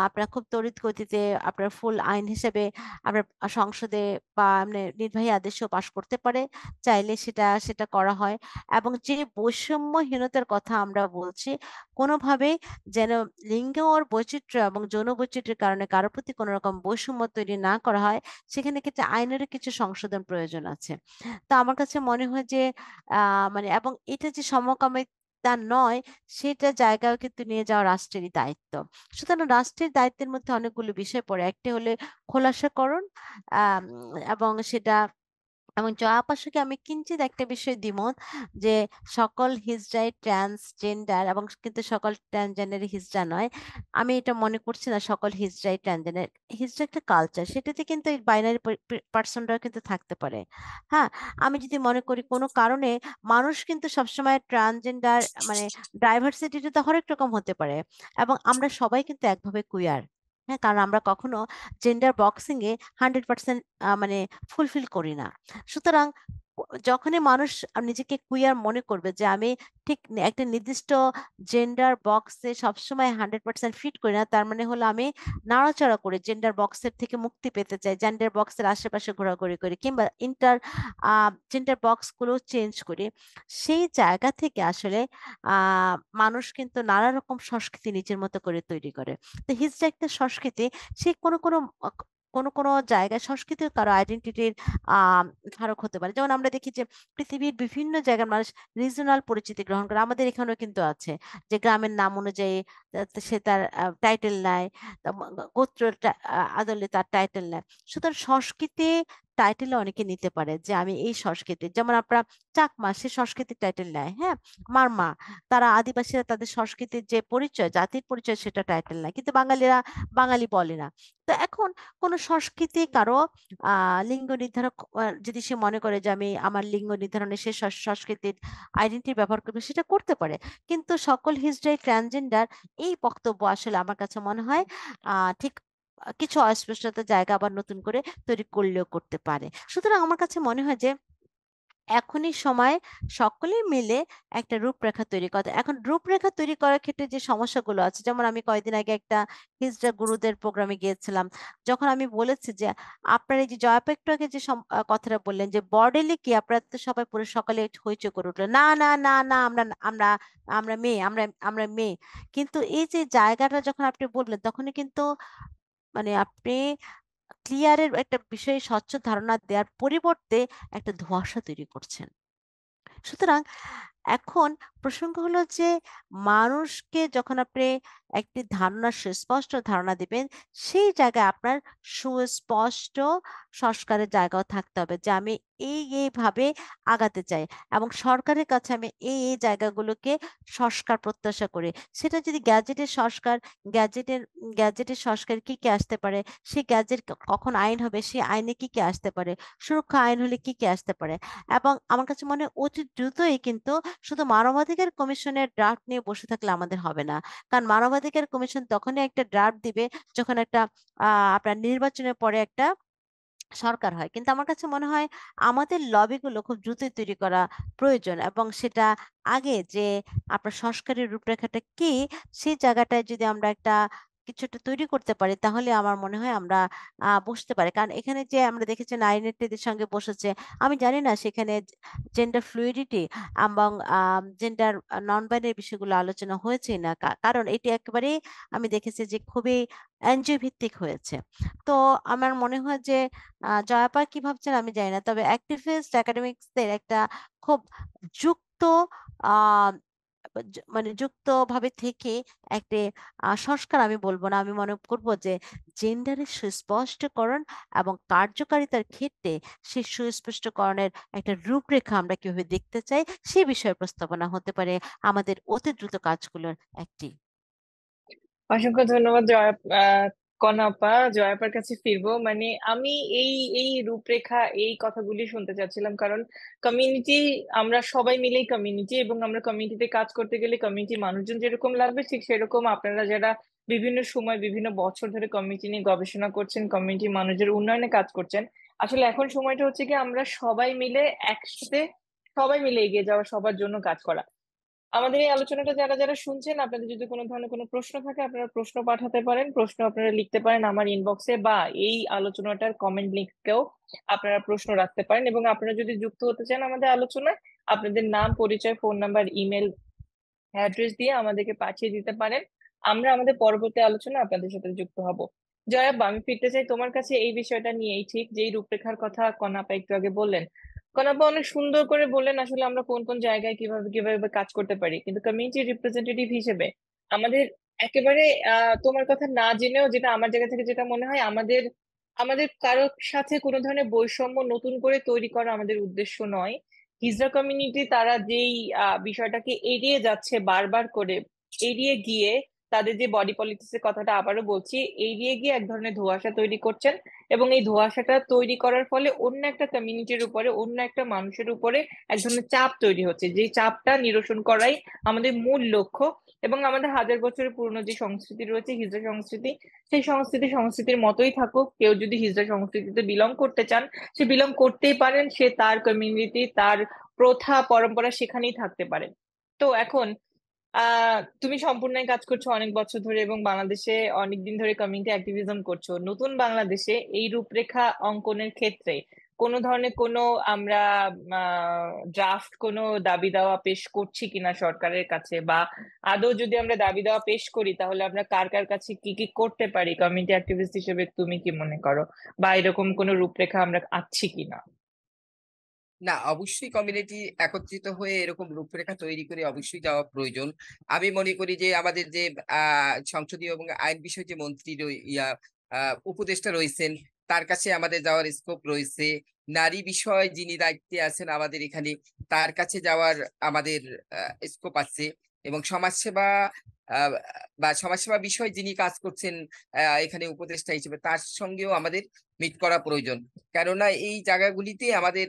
আপনার খুব তড়িৎ গতিতে আপনার ফুল আইন হিসেবে আপনার সংসদে বা এমনি নির্বাহী আদেশেও পাশ করতে পারে, চাইলে সেটা সেটা করা হয়। এবং যে বৈষম্যহীনতার কথা আমরা বলছি, কোনোভাবেই যেন লিঙ্গ ওর বৈচিত্র্য এবং যৌন বৈচিত্র্যের কারণে কারোর প্রতি কোনো রকম বৈষম্য তৈরি না করা হয়, সেখানে ক্ষেত্রে আইনেরও কিছু সংশোধন প্রয়োজন আছে। তো আমার কাছে মনে হয় যে মানে, এবং এটা যে সমকামিতা নয়, সেটা জায়গাও কিন্তু নিয়ে যাওয়া রাষ্ট্রেরই দায়িত্ব। সুতরাং রাষ্ট্রের দায়িত্বের মধ্যে অনেকগুলো বিষয় পড়ে। একটি হলে খোলাসাকরণ, এবং সেটা, এবং জয়া পাশাকে আমি কিঞ্চিত একটা বিষয় দ্বিমত, যে সকল হিজড়াই ট্রান্সজেন্ডার, এবং কিন্তু সকল ট্রান্সজেন্ডার হিজড়া নয়। আমি এটা মনে করছি না সকল হিজড়াই ট্রান্সজেন্ডার। হিজড়া একটা কালচার, সেটাতে কিন্তু এই বাইনারি পার্সনরাও কিন্তু থাকতে পারে। হ্যাঁ, আমি যদি মনে করি কোনো কারণে মানুষ কিন্তু সবসময় ট্রান্সজেন্ডার, মানে ডাইভার্সিটিটা তো হরেক রকম হতে পারে, এবং আমরা সবাই কিন্তু একভাবে কুয়ার। হ্যাঁ, কারণ আমরা কখনো জেন্ডার বক্সিং এ 100% মানে ফুলফিল করি না। সুতরাং যখনই মানুষ নিজেকে কুইয়ার মনে করবে যে আমি ঠিক একটা নির্দিষ্ট জেন্ডার বক্সে সবসময় 100% ফিট করি না, তার মানে হলো আমি নাড়াচাড়া করে জেন্ডার বক্সের থেকে মুক্তি পেতে চাই, জেন্ডার বক্সের আশেপাশে ঘোরাঘুরি করি, কিংবা জেন্ডার বক্স গুলো চেঞ্জ করি। সেই জায়গা থেকে আসলে মানুষ কিন্তু নানা রকম সংস্কৃতি নিজের মতো করে তৈরি করে। তো হিজড়া একটা সংস্কৃতি, সে কোনো জায়গায় সংস্কৃতির কারো আইডেন্টিটির আহ ধারক হতে পারে। যেমন আমরা দেখি যে পৃথিবীর বিভিন্ন জায়গার মানুষ রিজনাল পরিচিতি গ্রহণ করে, আমাদের এখানেও কিন্তু আছে, যে গ্রামের নাম অনুযায়ী সে তার টাইটেল নেয়, গোত্র আদলে তার টাইটেল নেয়। সুতরাং সংস্কৃতি টাইটেল অনেকে নিতে পারে, যে আমি এই সংস্কৃতি, যেমন আপনারা চাকমা, সে সংস্কৃতির টাইটেল নেয়। হ্যাঁ, মারমা, তারা আদিবাসীরা তাদের সংস্কৃতির যে পরিচয়, জাতির পরিচয়, সেটা টাইটেল নেয়, কিন্তু বাঙালিরা বাঙালি বলে না। তো এখন কোন সংস্কৃতি কারো লিঙ্গ নির্ধারক, যদি সে মনে করে যে আমি আমার লিঙ্গ নির্ধারণে সে সংস্কৃতির আইডেন্টিটি ব্যবহার করবে, সেটা করতে পারে। কিন্তু সকল হিজড়াই ট্রান্সজেন্ডার, এই বক্তব্য আসলে আমার কাছে মনে হয় ঠিক কিছু অস্পষ্টতার জায়গা আবার নতুন করে তৈরি করলেও করতে পারে। সুতরাং আমার কাছে মনে হয় যে এখনই সময় সকলে মিলে একটা রূপরেখা তৈরি করা। এখন রূপরেখা তৈরি করার ক্ষেত্রে যে সমস্যাগুলো আছে, যেমন আমি কয়েকদিন আগে একটা হিজড়া গুরুদের প্রোগ্রামে গিয়েছিলাম। যখন আমি বলেছি যে আপনার এই যে জয়াপা একটু আগে যে কথাটা বললেন যে বর্ডেলে কি আপনারা তো সবাই পুরো সকালে হইচই করে উঠলেন, না না না না, আমরা আমরা মেয়ে, আমরা মেয়ে। কিন্তু এই যে জায়গাটা যখন আপনি বললেন, তখনই কিন্তু মানে আপনি ক্লিয়ারের একটা বিষয়ে স্বচ্ছ ধারণা দেওয়ার পরিবর্তে একটা ধোঁয়াশা তৈরি করছেন। সুতরাং এখন প্রসঙ্গ হলো যে মানুষকে যখন আপনি একটি ধারণা, সুস্পষ্ট ধারণা দিবেন, সেই জায়গায় আপনার সুস্পষ্ট সংস্কারের জায়গাও থাকতে হবে, যে আমি এইভাবে আগাতে চাই, এবং সরকারের কাছে আমি এই জায়গাগুলোকে সংস্কার প্রত্যাশা করি। সেটা যদি গ্যাজেটের সংস্কার, গ্যাজেটের গ্যাজেটের সংস্কার কি কি আসতে পারে, সেই গ্যাজেট কখন আইন হবে, সেই আইনে কি কি আসতে পারে, সুরক্ষা আইন হলে কি কি আসতে পারে। এবং আমার কাছে মনে হয় অতি দ্রুতই কিন্তু শুধু মানবাধিকার মানবাধিকার কমিশনের ড্রাফট নিয়ে বসে থাকলে আমাদের হবে না। কারণ মানবাধিকার কমিশন তখনই একটা ড্রাফট দিবে যখন একটা আপনার নির্বাচনের পরে একটা সরকার হয়। কিন্তু আমার কাছে মনে হয় আমাদের লবিগুলো খুব দ্রুতই তৈরি করা প্রয়োজন এবং সেটা আগে যে আপনার সংস্কারের রূপরেখাটা কি, সেই জায়গাটায় যদি আমরা কিছু একটা তৈরি করতে পারি তাহলে আমার মনে হয় আমরা বসতে পারি। কারণ এখানে যে আমরা দেখেছি নারী নেত্রীদের সঙ্গে বসেছে, আমি জানি না সেখানে জেন্ডার ফ্লুইডিটি এবং জেন্ডার নন বাইনারি বিষয়গুলো আলোচনা হয়েছে না। কারণ এটি একেবারেই আমি দেখেছি যে খুবই এনজিও ভিত্তিক হয়েছে। তো আমার মনে হয় যে জয়াপা কি ভাবছেন আমি জানি না। তবে অ্যাক্টিভিস্ট একাডেমিক্সদের একটা খুব যুক্ত আ মানে যুক্তভাবে থেকে একটা সংস্কার আমি বলব না। আমি মনে করব যে জেন্ডারের সুস্পষ্টকরণ এবং কার্যকারিতার ক্ষেত্রে সেই সুস্পষ্টকরণের একটা রূপরেখা আমরা কিভাবে দেখতে চাই, সে বিষয়ে প্রস্তাবনা হতে পারে আমাদের অতি দ্রুত কাজগুলোর একটি। অসংখ্য ধন্যবাদ কনাপা। জয়াপার কাছে ফিরবো। মানে আমি এই এই রূপরেখা এই কথাগুলি শুনতে চাচ্ছিলাম, কারণ কমিউনিটি, আমরা সবাই মিলেই কমিউনিটি, এবং আমরা কমিউনিটিতে কাজ করতে গেলে কমিউনিটি মানুষজন যেরকম লাগবে ঠিক সেরকম আপনারা যারা বিভিন্ন সময় বিভিন্ন বছর ধরে কমিউনিটি নিয়ে গবেষণা করছেন, কমিউনিটি মানুষের উন্নয়নে কাজ করছেন, আসলে এখন সময়টা হচ্ছে কি আমরা সবাই মিলে একসাথে সবাই মিলে এগিয়ে যাওয়া, সবার জন্য কাজ করা। আমাদের এই আলোচনাটা যারা যারা শুনছেন, আপনাদের যদি কোনো ধরনের কোনো প্রশ্ন থাকে আপনারা প্রশ্ন পাঠাতে পারেন, প্রশ্ন আপনারা লিখতে পারেন আমার ইনবক্সে, বা এই আলোচনাটার কমেন্ট লিঙ্কেও আপনারা প্রশ্ন রাখতে পারেন। এবং আপনারা যদি যুক্ত হতে চান আমাদের আলোচনায়, আপনাদের নাম, পরিচয়, ফোন নাম্বার, ইমেল অ্যাড্রেস দিয়ে আমাদেরকে পাঠিয়ে দিতে পারেন। আমরা আমাদের পরবর্তী আলোচনা আপনাদের সাথে যুক্ত হব। জয়াব, আমি ফিরতে চাই তোমার কাছে এই বিষয়টা নিয়েই, ঠিক যেই রূপরেখার কথা কনাপা একটু আগে বললেন। কনাপা অনেক সুন্দর করে বললেন আসলে আমরা কোন কোন জায়গায় কিভাবে কিভাবে কাজ করতে পারি, কিন্তু কমিউনিটি রিপ্রেজেন্টেটিভ হিসেবে আমাদের একেবারে তোমার কথা না জেনেও, যেটা আমার জায়গা থেকে যেটা মনে হয়, আমাদের আমাদের কারোর সাথে কোনো ধরনের বৈষম্য নতুন করে তৈরি করা আমাদের উদ্দেশ্য নয়। হিজড়া কমিউনিটি তারা যেই বিষয়টাকে এড়িয়ে যাচ্ছে বারবার করে, এড়িয়ে গিয়ে তাদের যে বডি পলিটিক্স এর কথাটা আবারও বলছি, এড়িয়ে গিয়ে এক ধরনের ধোঁয়াশা তৈরি করছেন। এবং এই ধোঁয়াশাটা তৈরি করার ফলে অন্য একটা কমিউনিটির উপরে, অন্য একটা মানুষের উপরে এক ধরনের চাপ তৈরি হচ্ছে, যে চাপটা নিরসন করাই আমাদের মূল লক্ষ্য। এবং আমাদের হাজার বছরের পুরনো যে সংস্কৃতি রয়েছে হিজড়া সংস্কৃতি, সেই সংস্কৃতির মতোই থাকুক। কেউ যদি হিজড়া সংস্কৃতিতে বিলং করতে চান, সে বিলং করতেই পারেন, সে তার কমিউনিটি, তার প্রথা পরম্পরা সেখানেই থাকতে পারে। তো এখন তুমি সম্পূর্ণই কাজ করছো অনেক বছর ধরে, এবং বাংলাদেশে অনেকদিন ধরে কমিউনিটি অ্যাক্টিভিজম করছো। নতুন বাংলাদেশে এই রূপরেখা অঙ্কনের ক্ষেত্রে কোনো ধরনের কোনো আমরা ড্রাফট কোনো দাবি দাওয়া পেশ করছি কিনা সরকারের কাছে, বা আদৌ যদি আমরা দাবি দাওয়া পেশ করি তাহলে আমরা কার কার কাছে কি কি করতে পারি কমিউনিটি অ্যাক্টিভিস্ট হিসেবে, তুমি কি মনে করো? বা এরকম কোনো রূপরেখা আমরা আছি কিনা? না, অবশ্যই কমিউনিটি একত্রিত হয়ে এরকম রূপরেখা তৈরি করে অবশ্যই যাওয়া প্রয়োজন। আমি মনে করি যে আমাদের যে সংসদীয় এবং আইন বিষয় যে মন্ত্রী উপদেষ্টা রয়েছেন, তার কাছে আমাদের যাওয়ার স্কোপ রয়েছে। নারী বিষয় যিনি দায়িত্বে আছেন আমাদের এখানে, তার কাছে যাওয়ার আমাদের স্কোপ আছে। এবং সমাজসেবা আহ বা সমাজসেবা বিষয় যিনি কাজ করছেন এখানে উপদেষ্টা হিসেবে, তার সঙ্গেও আমাদের মিট করা প্রয়োজন। কেননা এই জায়গাগুলিতে আমাদের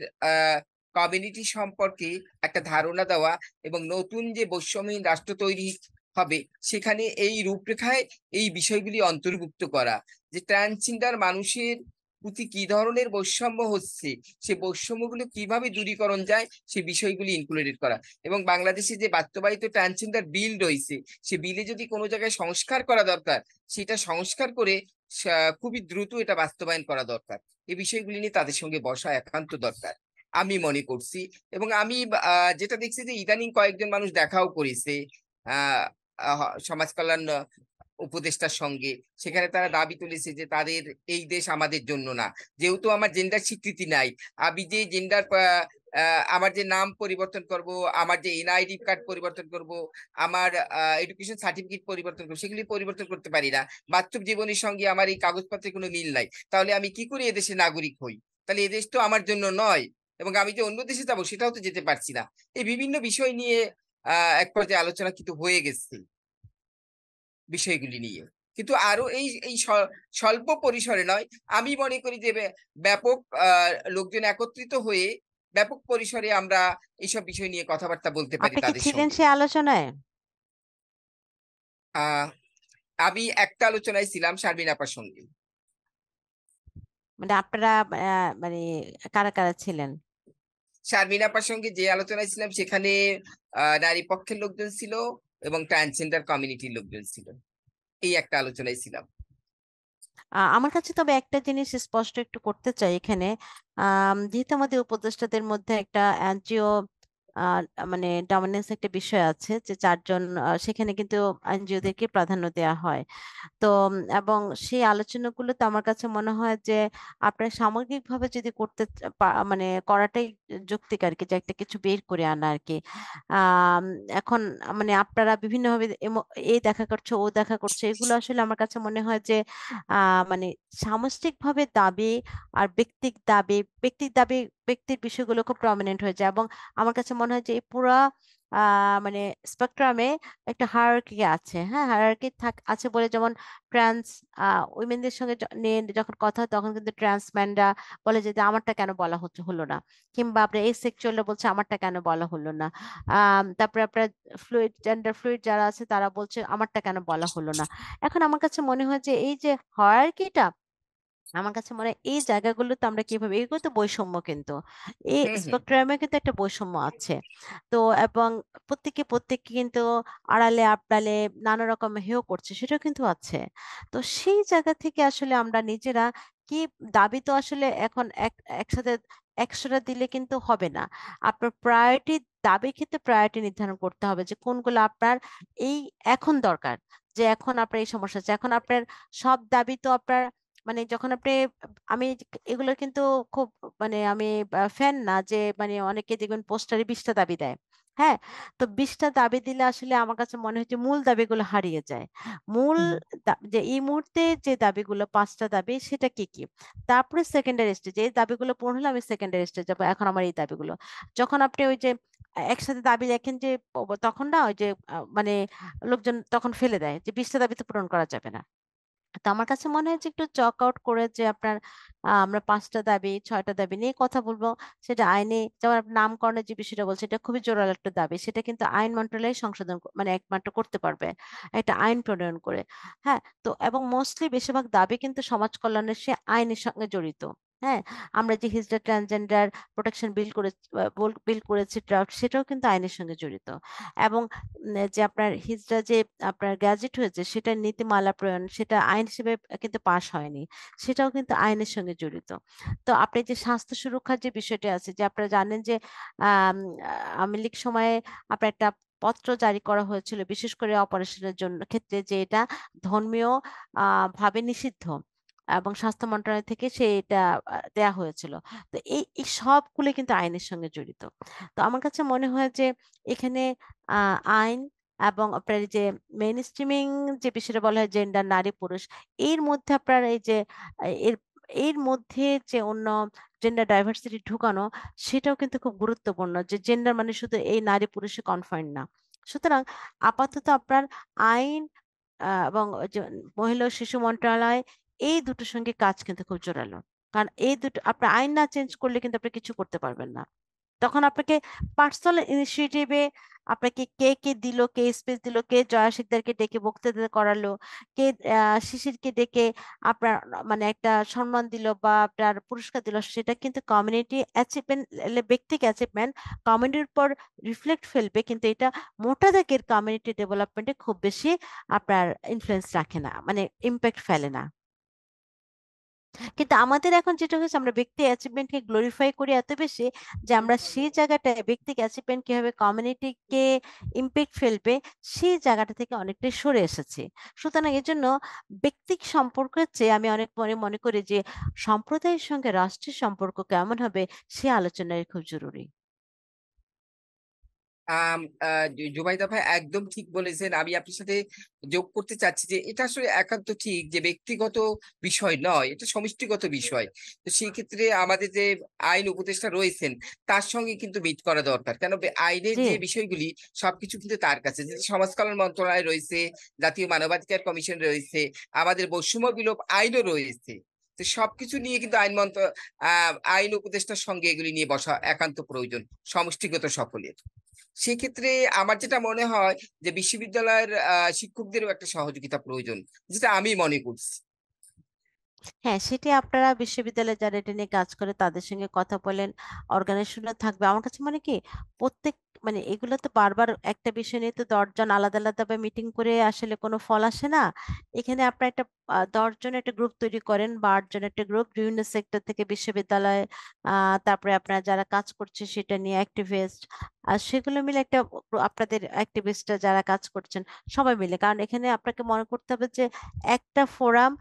কমিউনিটি সম্পর্কে একটা ধারণা দেওয়া এবং নতুন যে বৈষম্যহীন রাষ্ট্র তৈরি হবে, সেখানে এই রূপরেখায় এই বিষয়গুলি অন্তর্ভুক্ত করা, যে ট্রান্সজেন্ডার মানুষের প্রতি কি ধরনের বৈষম্য হচ্ছে, সে বৈষম্যগুলো কিভাবে দূরীকরণ যায়, সে বিষয়গুলি ইনক্লুডেড করা। এবং বাংলাদেশে যে বাস্তবায়িত ট্রান্সজেন্ডার বিল রয়েছে, সে বিলে যদি কোনো জায়গায় সংস্কার করা দরকার, সেটা সংস্কার করে খুবই দ্রুত এটা বাস্তবায়ন করা দরকার। এই বিষয়গুলি নিয়ে তাদের সঙ্গে বসা একান্ত দরকার আমি মনে করছি। এবং আমি যেটা দেখছি যে ইদানিং কয়েকজন মানুষ দেখাও করেছে আহ সমাজ কল্যাণ উপদেষ্টার সঙ্গে। সেখানে তারা দাবি তুলেছে যে তাদের এই দেশ আমাদের জন্য না, যেহেতু আমার জেন্ডার স্বীকৃতি নাই, আমি যে জেন্ডার আমার যে নাম পরিবর্তন করব, আমার যে এনআইডি কার্ড পরিবর্তন করব, আমার এডুকেশন সার্টিফিকেট পরিবর্তন করবো, সেগুলি পরিবর্তন করতে পারি না, বাস্তব জীবনের সঙ্গে আমার এই কাগজপত্রের কোনো মিল নাই, তাহলে আমি কি করে এদেশে নাগরিক হই? তাহলে এদেশ তো আমার জন্য নয়, এবং আমি যে অন্য দেশে যাবো সেটাও তো যেতে পারছি না। এই বিভিন্ন বিষয় নিয়ে এক পর্যায়ে আলোচনা কিন্তু হয়ে গেছে বিষয়গুলি নিয়ে। কিন্তু আরো এই এই স্বল্প পরিসরে নয়, আমি মনে করি যে ব্যাপক লোকজন একত্রিত হয়ে ব্যাপক পরিসরে আমরা এইসব বিষয় নিয়ে কথাবার্তা বলতে পারি আপনি কি তাদের ছিলেন সঙ্গে। সেই আলোচনায়? আহ আমি একটা আলোচনায় ছিলাম শারমিন আপার সঙ্গে। মানে আপনারা মানে কারা কারা ছিলেন? শারমিন আপার সঙ্গে যে আলোচনায় ছিলাম সেখানে নারী পক্ষের লোকজন ছিল এবং ট্রান্সজেন্ডার কমিউনিটির লোকজন ছিল। এই একটা আলোচনায় ছিলাম। আমার কাছে তবে একটা জিনিস স্পষ্ট একটু করতে চাই এখানে। যেহেতু আমাদের উপদেষ্টাদের মধ্যে একটা এনজিও মানে ডমিনেন্স একটা বিষয় আছে যে ৪ জন, সেখানে কিন্তু এনজিওদেরকে প্রাধান্য দেওয়া হয়। তো এবং সেই আলোচনাগুলোতে আমার কাছে মনে হয় যে আপনার সামগ্রিকভাবে যদি করতে মানে করাটাই যৌক্তিক আর কি, যে একটা কিছু বের করে আনা আর কি। আম, এখন মানে আপনারা বিভিন্নভাবে এই দেখা করছে ও দেখা করছে, এগুলো আসলে আমার কাছে মনে হয় যে মানে সামষ্টিকভাবে দাবি আর ব্যক্তির দাবি ব্যক্তির বিষয়গুলো খুব প্রমিনেন্ট হয়ে যায়। এবং আমার কাছে মনে হয় যে এই পুরা মানে স্পেকট্রামে একটা হায়ারার্কি আছে। হ্যাঁ, হায়ারার্কি আছে বলে, যেমন ট্রান্স উইমেনদের সঙ্গে নিয়ে যখন কথা হয় তখন কিন্তু ট্রান্সম্যানরা বলে যে আমারটা কেন বলা হলো না, কিংবা আপনার এই সেক্সুয়ালরা বলছে আমারটা কেন বলা হলো না। তারপরে আপনার জেন্ডার ফ্লুইড যারা আছে তারা বলছে আমারটা কেন বলা হলো না। এখন আমার কাছে মনে হয় যে এই যে হায়ারার্কিটা, আমার কাছে মনে হয় এই জায়গাগুলোতে আমরা কিভাবে, এগুলো তো বৈষম্য কিন্তু এই হুম, হুম। স্পেকট্রামে কিন্তু একটা বৈষম্য আছে। তো এবং প্রত্যেককে কিন্তু আড়ালে আবডালে নানা রকম হেয় করছে, সেটাও কিন্তু আছে। তো সেই জায়গা থেকে আসলে আমরা নিজেরা কি, দাবি তো আসলে এখন একসাথে ১০০টা দিলে কিন্তু হবে না। আপনার প্রায়োরিটি, দাবির ক্ষেত্রে প্রায়োরিটি নির্ধারণ করতে হবে যে কোনগুলো আপনার এই এখন দরকার, যে এখন আপনার এই সমস্যা আছে। এখন আপনার সব দাবি তো আপনার মানে যখন আপনি, আমি এগুলোর কিন্তু খুব মানে আমি ফ্যান না যে মানে অনেকে দেখবেন পোস্টারে ২০টা দাবি দেয়। হ্যাঁ, তো ২০টা দাবি দিলে আসলে আমার কাছে মনে হচ্ছে মূল দাবিগুলো হারিয়ে যায়। মূল হুম। যে এই মুহূর্তে যে দাবিগুলো ৫টা দাবি সেটা কি কি, তারপরে সেকেন্ডারি স্টেজ এই দাবিগুলো পূরণ হলে আমি সেকেন্ডারি স্টেজ যাবো, এখন আমার এই দাবিগুলো। যখন আপনি ওই যে একসাথে দাবি দেখেন যে তখন না ওই যে মানে লোকজন তখন ফেলে দেয় যে ২০টা দাবি তো পূরণ করা যাবে না। তো আমার কাছে মনে হয় যে একটু চক আউট করে যে আপনার আমরা ৫টা দাবি ৬টা দাবি নিয়ে কথা বলবো। সেটা আইনে, যেমন আপনি নামকরণের যে বিষয়টা বলছেন, এটা খুবই জোরালো একটা দাবি। সেটা কিন্তু আইন মন্ত্রণালয় সংশোধন মানে একমাত্র করতে পারবে। একটা আইন প্রণয়ন করে। হ্যাঁ? তো এবং মোস্টলি বেশিরভাগ দাবি কিন্তু সমাজ কল্যাণের সে আইনের সঙ্গে জড়িত। হ্যাঁ? আমরা যে হিজড়া ট্রান্সজেন্ডার প্রোটেকশন বিল করেছি ড্রাফট, সেটাও কিন্তু আইনের সঙ্গে জড়িত। এবং যে আপনার হিজড়া যে আপনার গ্যাজেট হয়েছে সেটার নীতিমালা প্রণয়ন, সেটা আইন হিসেবে কিন্তু পাস হয়নি। সেটাও কিন্তু আইনের সঙ্গে জড়িত। তো আপনি যে স্বাস্থ্য সুরক্ষার যে বিষয়টি আছে, যে আপনারা জানেন যে আওয়ামী লীগ সময়ে আপনার একটা পত্র জারি করা হয়েছিল বিশেষ করে অপারেশনের জন্য ক্ষেত্রে, যে এটা ধর্মীয় ভাবে নিষিদ্ধ, এবং স্বাস্থ্য মন্ত্রণালয় থেকে সেটা দেয়া হয়েছিল। তো এই সবগুলো কিন্তু আইনের সঙ্গে জড়িত। তো আমার কাছে মনে হয় যে এখানে আ আইন এবং আপনার এই যে মেইনস্ট্রিমিং যে বিষয়টা বলা হয় জেন্ডার নারী পুরুষ, এর মধ্যে আপনার এই যে এর এর মধ্যে যে অন্য জেন্ডার ডাইভার্সিটি ঢুকানো, সেটাও কিন্তু খুব গুরুত্বপূর্ণ। যে জেন্ডার মানে শুধু এই নারী পুরুষে কনফাইন্ড না। সুতরাং আপাতত আপনার আইন এবং ওই যে মহিলা ও শিশু মন্ত্রণালয়, এই দুটোর সঙ্গে কাজ কিন্তু খুব জোরালো। কারণ এই দুটো আপনার আইন না চেঞ্জ করলে কিন্তু আপনি কিছু করতে পারবেন না। তখন আপনাকে পার্সোনাল ইনিশিয়েটিভে আপনাকে কে দিল, কে স্পেস দিল, কে জয়া শিকদারকে ডেকে বক্তৃতা করালো, কে শিশিরকে ডেকে আপনার মানে একটা সম্মান দিল বা আপনার পুরস্কার দিল, সেটা কিন্তু কমিউনিটি অ্যাচিভমেন্ট, ব্যক্তিক অ্যাচিভমেন্ট কমিউনিটির উপর রিফ্লেক্ট ফেলবে, কিন্তু এটা মোটা দাগের কমিউনিটি ডেভেলপমেন্টে খুব বেশি আপনার ইনফ্লুয়েন্স রাখে না, মানে ইম্প্যাক্ট ফেলে না। কিন্তু আমাদের এখন যেটা হয়েছে, আমরা ব্যক্তি অ্যাচিভমেন্টকে গ্লোরিফাই করি এত বেশি যে আমরা সেই জায়গাটায় ব্যক্তিক অ্যাচিভমেন্ট কিভাবে কমিউনিটিকে ইম্প্যাক্ট ফেলবে সেই জায়গাটা থেকে অনেকটাই সরে এসেছি। সুতরাং এজন্য ব্যক্তিক সম্পর্কের চেয়ে আমি অনেক মনে করি যে সম্প্রদায়ের সঙ্গে রাষ্ট্রের সম্পর্ক কেমন হবে সে আলোচনায় খুব জরুরি। আম আ জুবাইদা ভাই একদম ঠিক বলেছেন। আমি আপনার সাথে যোগ করতে চাচ্ছি যে এটা আসলে একান্ত ঠিক যে ব্যক্তিগত বিষয় নয়, এটা সমষ্টিগত বিষয়। তো সেই ক্ষেত্রে আমাদের যে আইন উপদেষ্টা রয়েছেন তার সঙ্গে কিন্তু মিট করা দরকার। কেন আইনের জি, যে বিষয়গুলি সবকিছু কিন্তু তার কাছে। যে সমাজ কল্যাণ মন্ত্রণালয় রয়েছে, জাতীয় মানবাধিকার কমিশন রয়েছে, আমাদের বৈষম্য বিলোপ আইনও রয়েছে। তো সবকিছু নিয়ে কিন্তু আইন উপদেষ্টার সঙ্গে এগুলি নিয়ে বসা একান্ত প্রয়োজন, সমষ্টিগত সফলের। সেক্ষেত্রে আমার যেটা মনে হয় যে বিশ্ববিদ্যালয়ের শিক্ষকদেরও একটা সহযোগিতা প্রয়োজন, যেটা আমি মনে করছি। হ্যাঁ, সেটি আপনারা বিশ্ববিদ্যালয়ে যারা এটা নিয়ে কাজ করে তাদের সঙ্গে কথা বলেন, অর্গানাইজেশনও থাকবে। আমার কাছে মানে কি প্রত্যেক মানে এগুলো তো বারবার একটা বিষয় নিয়ে তো ১০ জন আলাদা আলাদা মিটিং করে আসলে কোনো ফল আসে না। এখানে আপনার একটা ১০ জনের একটা গ্রুপ তৈরি করেন বা ৮ জনের একটা গ্রুপ বিভিন্ন সেক্টর থেকে বিশ্ববিদ্যালয়ে তারপরে আপনারা যারা কাজ করছে সেটা নিয়ে অ্যাক্টিভিস্ট আর সেগুলো মিলে একটা আপনাদের অ্যাক্টিভিস্টরা যারা কাজ করছেন সবাই মিলে। কারণ এখানে আপনাকে মনে করতে হবে যে একটা ফোরাম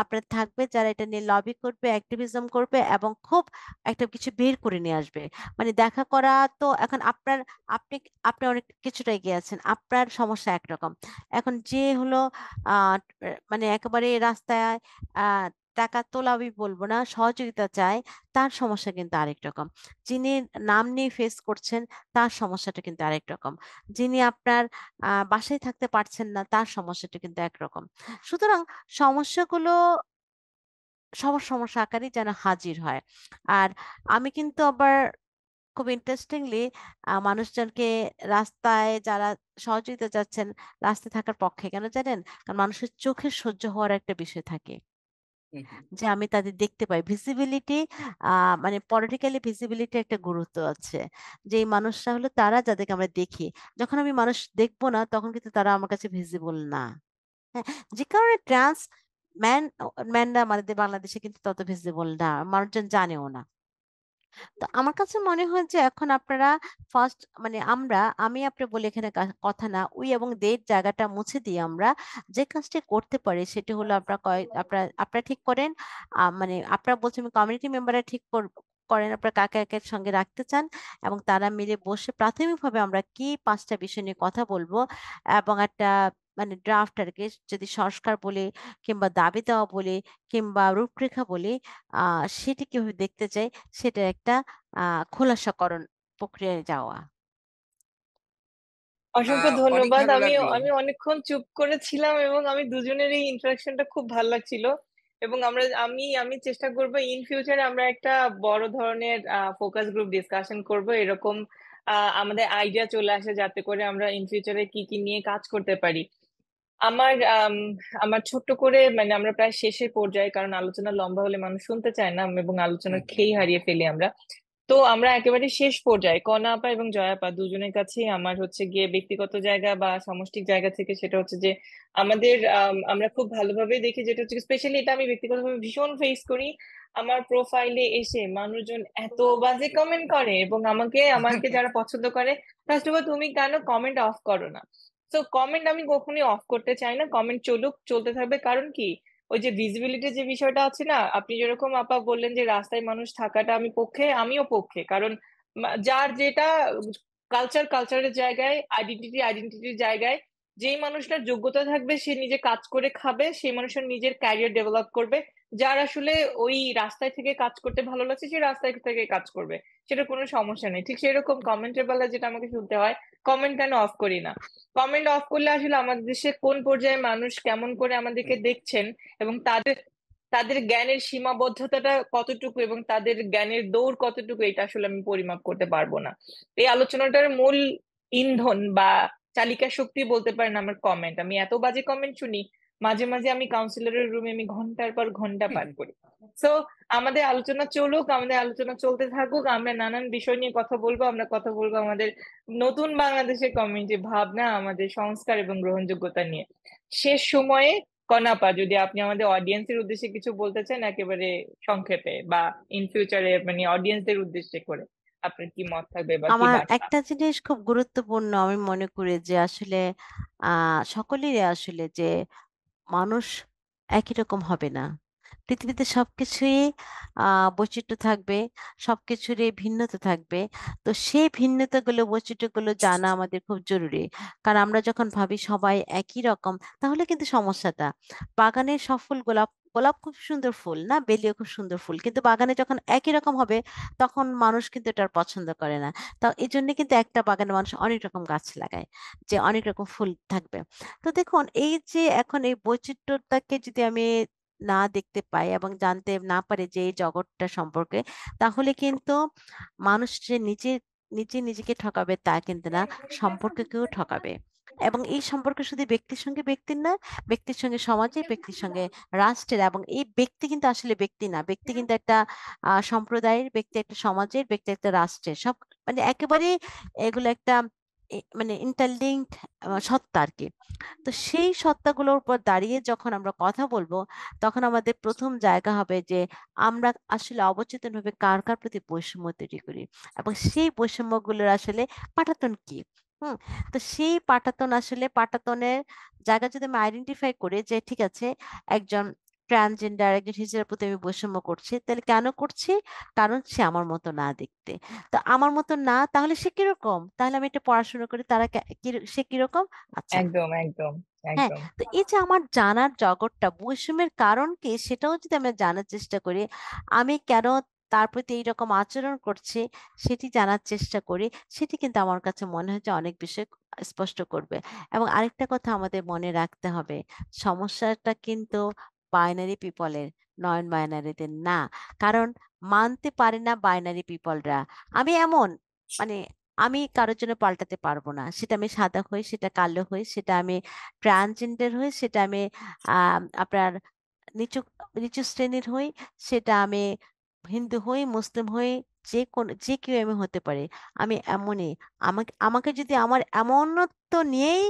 আপনার থাকবে যারা এটা নিয়ে লবি করবে, অ্যাক্টিভিজম করবে এবং খুব একটা কিছু বের করে নিয়ে আসবে। মানে দেখা করা তো এখন আপনি আপনি অনেক কিছুটা এগিয়ে আছেন। আপনার সমস্যা একরকম। এখন যে হলো আ মানে একেবারে রাস্তায় আ টাকা তোলা আমি বলব না, সহযোগিতা চায়, তার সমস্যা কিন্তু আরেক রকম। যিনি নাম নিয়ে ফেস করছেন, তার সমস্যাটা কিন্তু আরেক রকম। যিনি আপনার বাসায় থাকতে পারছেন না, তার সমস্যাটা কিন্তু একরকম। সুতরাং সমস্যাগুলো সবার সমস্যা আকারেই যেন হাজির হয়। আর আমি কিন্তু আবার খুব ইন্টারেস্টিংলি মানুষজনকে রাস্তায় যারা সহযোগিতা চাচ্ছেন, রাস্তায় থাকার পক্ষে। কেন জানেন? কারণ মানুষের চোখে সহ্য হওয়ার একটা বিষয় থাকে। হুম, হুম। যে আমি তাদের দেখতে পাই। ভিজিবিলিটি আ মানে পলিটিক্যালি ভিজিবিলিটি একটা গুরুত্ব আছে। যে এই মানুষরা হলো তারা যাদেরকে আমরা দেখি। যখন আমি মানুষ দেখব না তখন কিন্তু তারা আমার কাছে ভিজিবল না। হ্যাঁ, যে কারণে ম্যানরা আমাদের বাংলাদেশে কিন্তু তত ভিজিবল না। মানুষজন জানেও না। তো আমার কাছে মনে হয় যে এখন আপনারা ফার্স্ট মানে আমি আপনি বলে এখানে কথা না উই এবং দে এর জায়গাটা মুছে দিয়ে আমরা যে কাজটি করতে পারি সেটি হলো আপনারা ঠিক করেন মানে আপনারা বলছেন কমিউনিটি মেম্বাররা ঠিক করেন আপনারা কাকে একের সঙ্গে রাখতে চান এবং তারা মিলে বসে প্রাথমিকভাবে আমরা কি ৫ টা বিষয় নিয়ে কথা বলবো এবং একটা মানে ড্রাফট আরকি যদি সংস্কার বলি কিংবা দাবি দেওয়া বলি কিংবা রূপরেখা বলি আ সেটি কিভাবে দেখতে চাই সেটা একটা আ খোলাসাকরণ প্রক্রিয়ায় যাওয়া। অসংখ্য অনেক ধন্যবাদ। ভালো আমি লাগলো। আমি অনেকক্ষণ চুপ করেছিলাম এবং আমি দুজনের এই ইন্টারাকশনটা খুব ভালো লাগছিল। এবং আমি চেষ্টা করব ইন ফিউচারে আমরা একটা বড় ধরনের ফোকাস গ্রুপ ডিসকাশন করব এরকম আমাদের আইডিয়া চলে আসে যাতে করে আমরা ইন ফিউচারে কি কি নিয়ে কাজ করতে পারি। আমার আমার ছোট্ট করে মানে আমরা প্রায় শেষের পর্যায়ে, কারণ আলোচনা লম্বা হলে মানুষ শুনতে চায় না এবং আলোচনার হুম, খেই হারিয়ে ফেলি আমরা। তো আমরা একেবারে শেষ পর্যায়ে কণা আপা এবং জয়া আপা দুজনের কাছেই আমার হচ্ছে গিয়ে ব্যক্তিগত জায়গা বা সামষ্টিক জায়গা থেকে সেটা হচ্ছে যে আমাদের আমরা খুব ভালোভাবে দেখি, যেটা হচ্ছে স্পেশালি এটা আমি ব্যক্তিগতভাবে ভীষণ ফেস করি। আমার প্রোফাইলে এসে মানুষজন এত বাজে কমেন্ট করে এবং আমাকে আমাকে হুম। যারা পছন্দ করে, ফার্স্ট অফ অল তুমি কেন কমেন্ট অফ করো না? তো কমেন্ট আমি কখনোই অফ করতে চাই না, কমেন্ট চলুক, চলতে থাকবে। কারণ কি, ওই যে ভিজিবিলিটি যে বিষয়টা আছে না, আপনি যেরকম আপা বললেন যে রাস্তায় মানুষ থাকাটা আমি পক্ষে, আমিও পক্ষে। কারণ যার যেটা কালচারের জায়গায়, আইডেন্টিটির জায়গায় যেই মানুষটার যোগ্যতা থাকবে সে নিজে কাজ করে খাবে, সেই মানুষের নিজের ক্যারিয়ার ডেভেলপ করবে। যার আসলে ওই রাস্তায় থেকে কাজ করতে ভালো লাগছে সে রাস্তায় থেকে কাজ করবে, সেটা কোনো সমস্যা নেই। ঠিক সেরকম কমেন্টের বেলা যেটা আমাকে শুনতে হয়, কমেন্ট কেন অফ করি না? কমেন্ট অফ করলে আসলে আমাদের দেশে কোন পর্যায়ে মানুষ কেমন করে আমাদেরকে দেখছেন এবং তাদের তাদের জ্ঞানের সীমাবদ্ধতাটা কতটুকু এবং তাদের জ্ঞানের দৌড় কতটুকু, এটা আসলে আমি পরিমাপ করতে পারবো না। এই আলোচনাটার মূল ইন্ধন বা চালিকা শক্তি বলতে পারেন আমার কমেন্ট। আমি এত বাজে কমেন্ট শুনি, মাঝে মাঝে আমি কাউন্সিলরের রুমে আমি ঘন্টার পর ঘন্টা পার করি। সো আমাদের আলোচনা চলুক, আমাদের আলোচনা চলতে থাকুক, আমরা নানান বিষয় নিয়ে কথা বলবো, আমরা কথা বলবো আমাদের নতুন বাংলাদেশের কমিউনিটি ভাবনা, আমাদের সংস্কার এবং গ্রহণযোগ্যতা নিয়ে। শেষ সময়ে কনাপা, যদি আপনি আমাদের অডিয়েন্সের উদ্দেশ্যে কিছু বলতে চান একেবারে সংক্ষেপে, বা ইন ফিউচারে মানে অডিয়েন্সদের উদ্দেশ্যে করে আপনার কি মত থাকবে বা কি আমার বার্তা? একটা জিনিস খুব গুরুত্বপূর্ণ আমি মনে করি যে আসলে সকলেরই আসলে যে মানুষ একই রকম হবে না। পৃথিবীতে সবকিছুই বৈচিত্র্য থাকবে, সবকিছুরই ভিন্নতা থাকবে। তো সেই ভিন্নতাগুলো, বৈচিত্র্যগুলো জানা আমাদের খুব জরুরি। কারণ আমরা যখন ভাবি সবাই একই রকম, তাহলে কিন্তু সমস্যাটা বাগানের সব ফুল গোলাপ, গোলাপ খুব সুন্দর ফুল না, বেলিও খুব সুন্দর ফুল। কিন্তু বাগানে যখন একই রকম হবে, তখন মানুষ কিন্তু এটা আর পছন্দ করে না। তো এজন্য কিন্তু একটা বাগানে মানুষ অনেক রকম গাছ লাগায়, যে অনেক রকম ফুল থাকবে। তো দেখুন এই যে এখন এই বৈচিত্র্যটাকে যদি আমি না দেখতে পায় এবং জানতে না পারে যে এই জগৎটা সম্পর্কে, তাহলে কিন্তু মানুষ যে নিজে নিজে নিজেকে ঠকাবে তা কিন্তু না, সম্পর্ককেও ঠকাবে। এবং এই সম্পর্ক শুধু ব্যক্তির সঙ্গে ব্যক্তির না, ব্যক্তির সঙ্গে সমাজের, ব্যক্তির সঙ্গে রাষ্ট্রের। এবং এই ব্যক্তি কিন্তু আসলে ব্যক্তি না, ব্যক্তি কিন্তু একটা সম্প্রদায়ের, ব্যক্তি একটা সমাজের, ব্যক্তি একটা রাষ্ট্রের, সব মানে একেবারে এগুলো একটা মানে ইন্টারলিঙ্কড সত্তা আর কি। তো সেই সত্তাগুলোর উপর দাঁড়িয়ে যখন আমরা কথা বলবো, তখন আমাদের প্রথম জায়গা হবে যে আমরা আসলে অবচেতনভাবে কার কার প্রতি বৈষম্য তৈরি করি, এবং সেই বৈষম্যগুলোর আসলে পাটাতন কি। হুম। তো সেই পাটাতনের জায়গা যদি আমি আইডেন্টিফাই করি যে ঠিক আছে, একজন ট্রান্সজেন্ডার, একজন হিজড়ার প্রতি আমি বৈষম্য করছি, তাহলে কেন করছি? কারণ সে আমার মতো না দেখতে। তো আমার মতো না, তাহলে সে কিরকম? তাহলে আমি এটা পড়াশোনা করি, তারা সে কিরকম। আচ্ছা, একদম একদম হ্যাঁ। একদম। তো এই যে আমার জানার জগৎটা, বৈষম্যের কারণ কি সেটাও যদি আমরা জানার চেষ্টা করি, আমি কেন তার প্রতি এইরকম আচরণ করছি সেটি জানার চেষ্টা করি, সেটি কিন্তু আমার কাছে মনে হয় যে অনেক বিষয় স্পষ্ট করবে। এবং আরেকটা কথা আমাদের মনে রাখতে হবে, সমস্যাটা কিন্তু বাইনারি পিপলের, নন বাইনারিদের না। কারণ মানতে পারে না বাইনারি পিপলরা আমি এমন, মানে আমি কারোর জন্য পাল্টাতে পারবো না। সেটা আমি সাদা হই, সেটা কালো হই, সেটা আমি ট্রান্সজেন্ডার হই, সেটা আমি আপনার নিচু নিচু শ্রেণীর হই, সেটা আমি হিন্দু হই, মুসলিম হই, যে কেউ আমি হতে পারি। আমি এমনই। আমাকে আমাকে যদি আমার এমনত্ব নিয়েই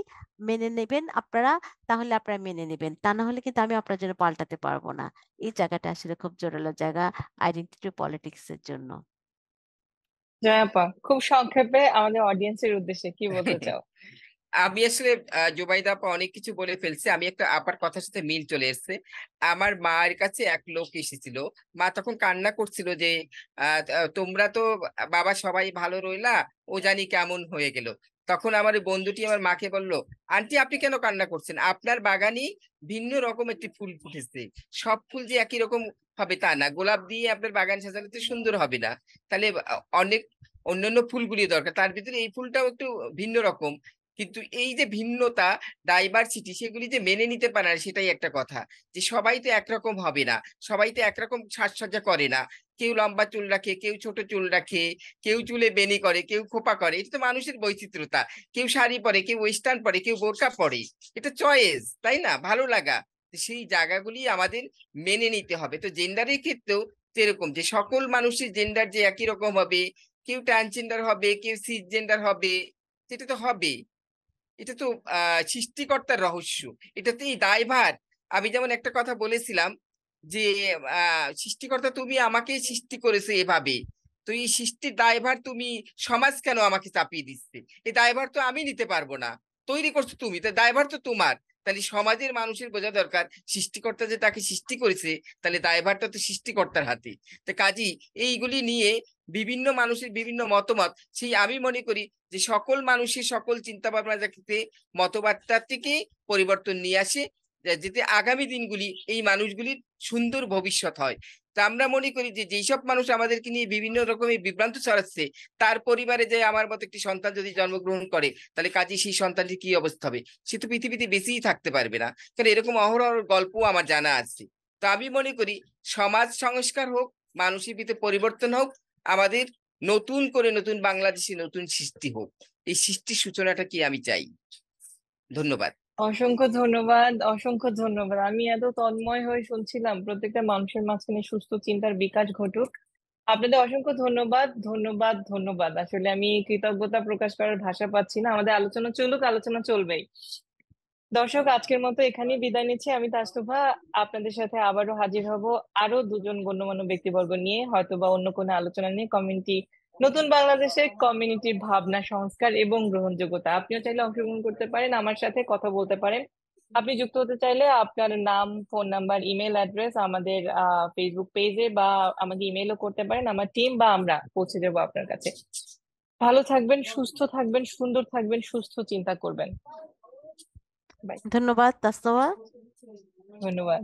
মেনে নেবেন আপনারা, তাহলে আপনারা মেনে নেবেন। তা না হলে কিন্তু আমি আপনার জন্য পাল্টাতে পারবো না। এই জায়গাটা আসলে খুব জোরালো জায়গা আইডেন্টিটি পলিটিক্স এর জন্য। জয়াপা, খুব সংক্ষেপে আমাদের অডিয়েন্সের উদ্দেশ্যে কি বলতে চাও? আমি আসলে জুবাইদা আপা অনেক কিছু বলে ফেলছে, আমি একটা আপার কথার সাথে মিল চলে এসেছে। আমার মায়ের কাছে এক লোক এসেছিল, মা তখন কান্না করছিল যে তোমরা তো বাবা সবাই ভালো রইলা, ও জানি কেমন হয়ে গেল। তখন আমার ওই বন্ধুটি আমার মাকে বলল, আন্টি আপনি কেন কান্না করছেন? আপনার বাগানে ভিন্ন রকম একটি ফুল ফুটেছে, সব ফুল যে একই রকম হবে তা না। গোলাপ দিয়ে আপনার বাগান সাজালে তো সুন্দর হবে না, তাহলে অনেক অন্যান্য ফুলগুলি দরকার, তার ভিতরে এই ফুলটাও একটু ভিন্ন রকম। কিন্তু এই যে ভিন্নতা, ডাইভার্সিটি, সেগুলি যে মেনে নিতে পারে না, সেটাই একটা কথা। যে সবাই তো একরকম হবে না, সবাই তো একরকম সাজসজ্জা করে না। কেউ লম্বা চুল রাখে, কেউ ছোট চুল রাখে, কেউ চুলে বেনি করে, কেউ খোপা করে, এটা তো মানুষের বৈচিত্র্যতা। কেউ শাড়ি পরে, কেউ ওয়েস্টার্ন পরে, কেউ বোরকা পরে, এটা চয়েস, তাই না? ভালো লাগা। তো সেই জায়গাগুলি আমাদের মেনে নিতে হবে। তো জেন্ডারের ক্ষেত্রেও যেরকম, যে সকল মানুষের জেন্ডার যে একই রকম হবে, কেউ ট্রান্সজেন্ডার হবে, কেউ সিস জেন্ডার হবে, সেটা তো হবে। এটা তো সৃষ্টিকর্তার রহস্য, এটাতেই দায়ভার। আমি যেমন একটা কথা বলেছিলাম যে সৃষ্টিকর্তা তুমি আমাকে সৃষ্টি করেছো এভাবে, তো এই সৃষ্টির দায়ভার তুমি, সমাজ কেন আমাকে চাপিয়ে দিচ্ছে? এই দায়ভার তো আমি নিতে পারবো না, তৈরি করছো তুমি, তো দায়ভার তো তোমার। তাহলে সমাজের মানুষের বোঝা দরকার, সৃষ্টিকর্তা যে তাকে সৃষ্টি করেছে, তাহলে দায়ভারটা তো সৃষ্টিকর্তার হাতে। তো কাজী এইগুলি নিয়ে বিভিন্ন মানুষের বিভিন্ন মতামত, সেই আমি মনে করি যে সকল মানুষের সকল চিন্তা ভাবনা যাতে মতবাদটা থেকে পরিবর্তন নিয়ে আসে, যাতে আগামী দিনগুলি এই মানুষগুলির সুন্দর ভবিষ্যৎ হয়। তা আমরা মনে করি যে যেসব মানুষ আমাদেরকে নিয়ে বিভিন্ন রকমের বিভ্রান্ত ছড়াচ্ছে, তার পরিবারে যে আমার মতো একটি সন্তান যদি জন্মগ্রহণ করে, তাহলে কাজে সেই সন্তানটি কি অবস্থা হবে? সে তো পৃথিবীতে বেঁচেই থাকতে পারবে না। কারণ এরকম অহরহ গল্প আমার জানা আছে। তো আমি মনে করি সমাজ সংস্কার হোক, মানুষের ভিতরে পরিবর্তন হোক, আমাদের নতুন করে নতুন বাংলাদেশে নতুন সৃষ্টি হোক, এই সৃষ্টির সূচনাটা কি আমি চাই। ধন্যবাদ। অসংখ্য ধন্যবাদ, অসংখ্য ধন্যবাদ। আমি এত তন্ময় হয়ে শুনছিলাম, প্রত্যেকটা মানুষের মাঝখানে সুস্থ চিন্তার বিকাশ ঘটুক। আপনাদের অসংখ্য ধন্যবাদ, ধন্যবাদ, ধন্যবাদ। আসলে আমি কৃতজ্ঞতা প্রকাশ করার ভাষা পাচ্ছি না। আমাদের আলোচনা চলুক, আলোচনা চলবেই। দর্শক, আজকের মতো এখানেই বিদায় নিচ্ছি। আমি তাসনুভা, আপনাদের সাথে আবারও হাজির হব আরো দুজন গণ্যমান্য ব্যক্তিবর্গ নিয়ে, হয়তোবা অন্য কোনো আলোচনা নিয়ে। কমিউনিটি, নতুন বাংলাদেশের কমিউনিটির ভাবনা, সংস্কার এবং গ্রহণযোগ্যতা। আপনিও চাইলে অংশগ্রহণ করতে পারেন, আমার সাথে কথা বলতে পারেন। আপনি যুক্ত হতে চাইলে আপনার নাম, ফোন নাম্বার, ইমেল অ্যাড্রেস আমাদের ফেসবুক পেজে বা আমাকে ইমেলও করতে পারেন। আমার টিম বা আমরা পৌঁছে যাবো আপনার কাছে। ভালো থাকবেন, সুস্থ থাকবেন, সুন্দর থাকবেন, সুস্থ চিন্তা করবেন। বাই। ধন্যবাদ তাসনওয়া। ধন্যবাদ।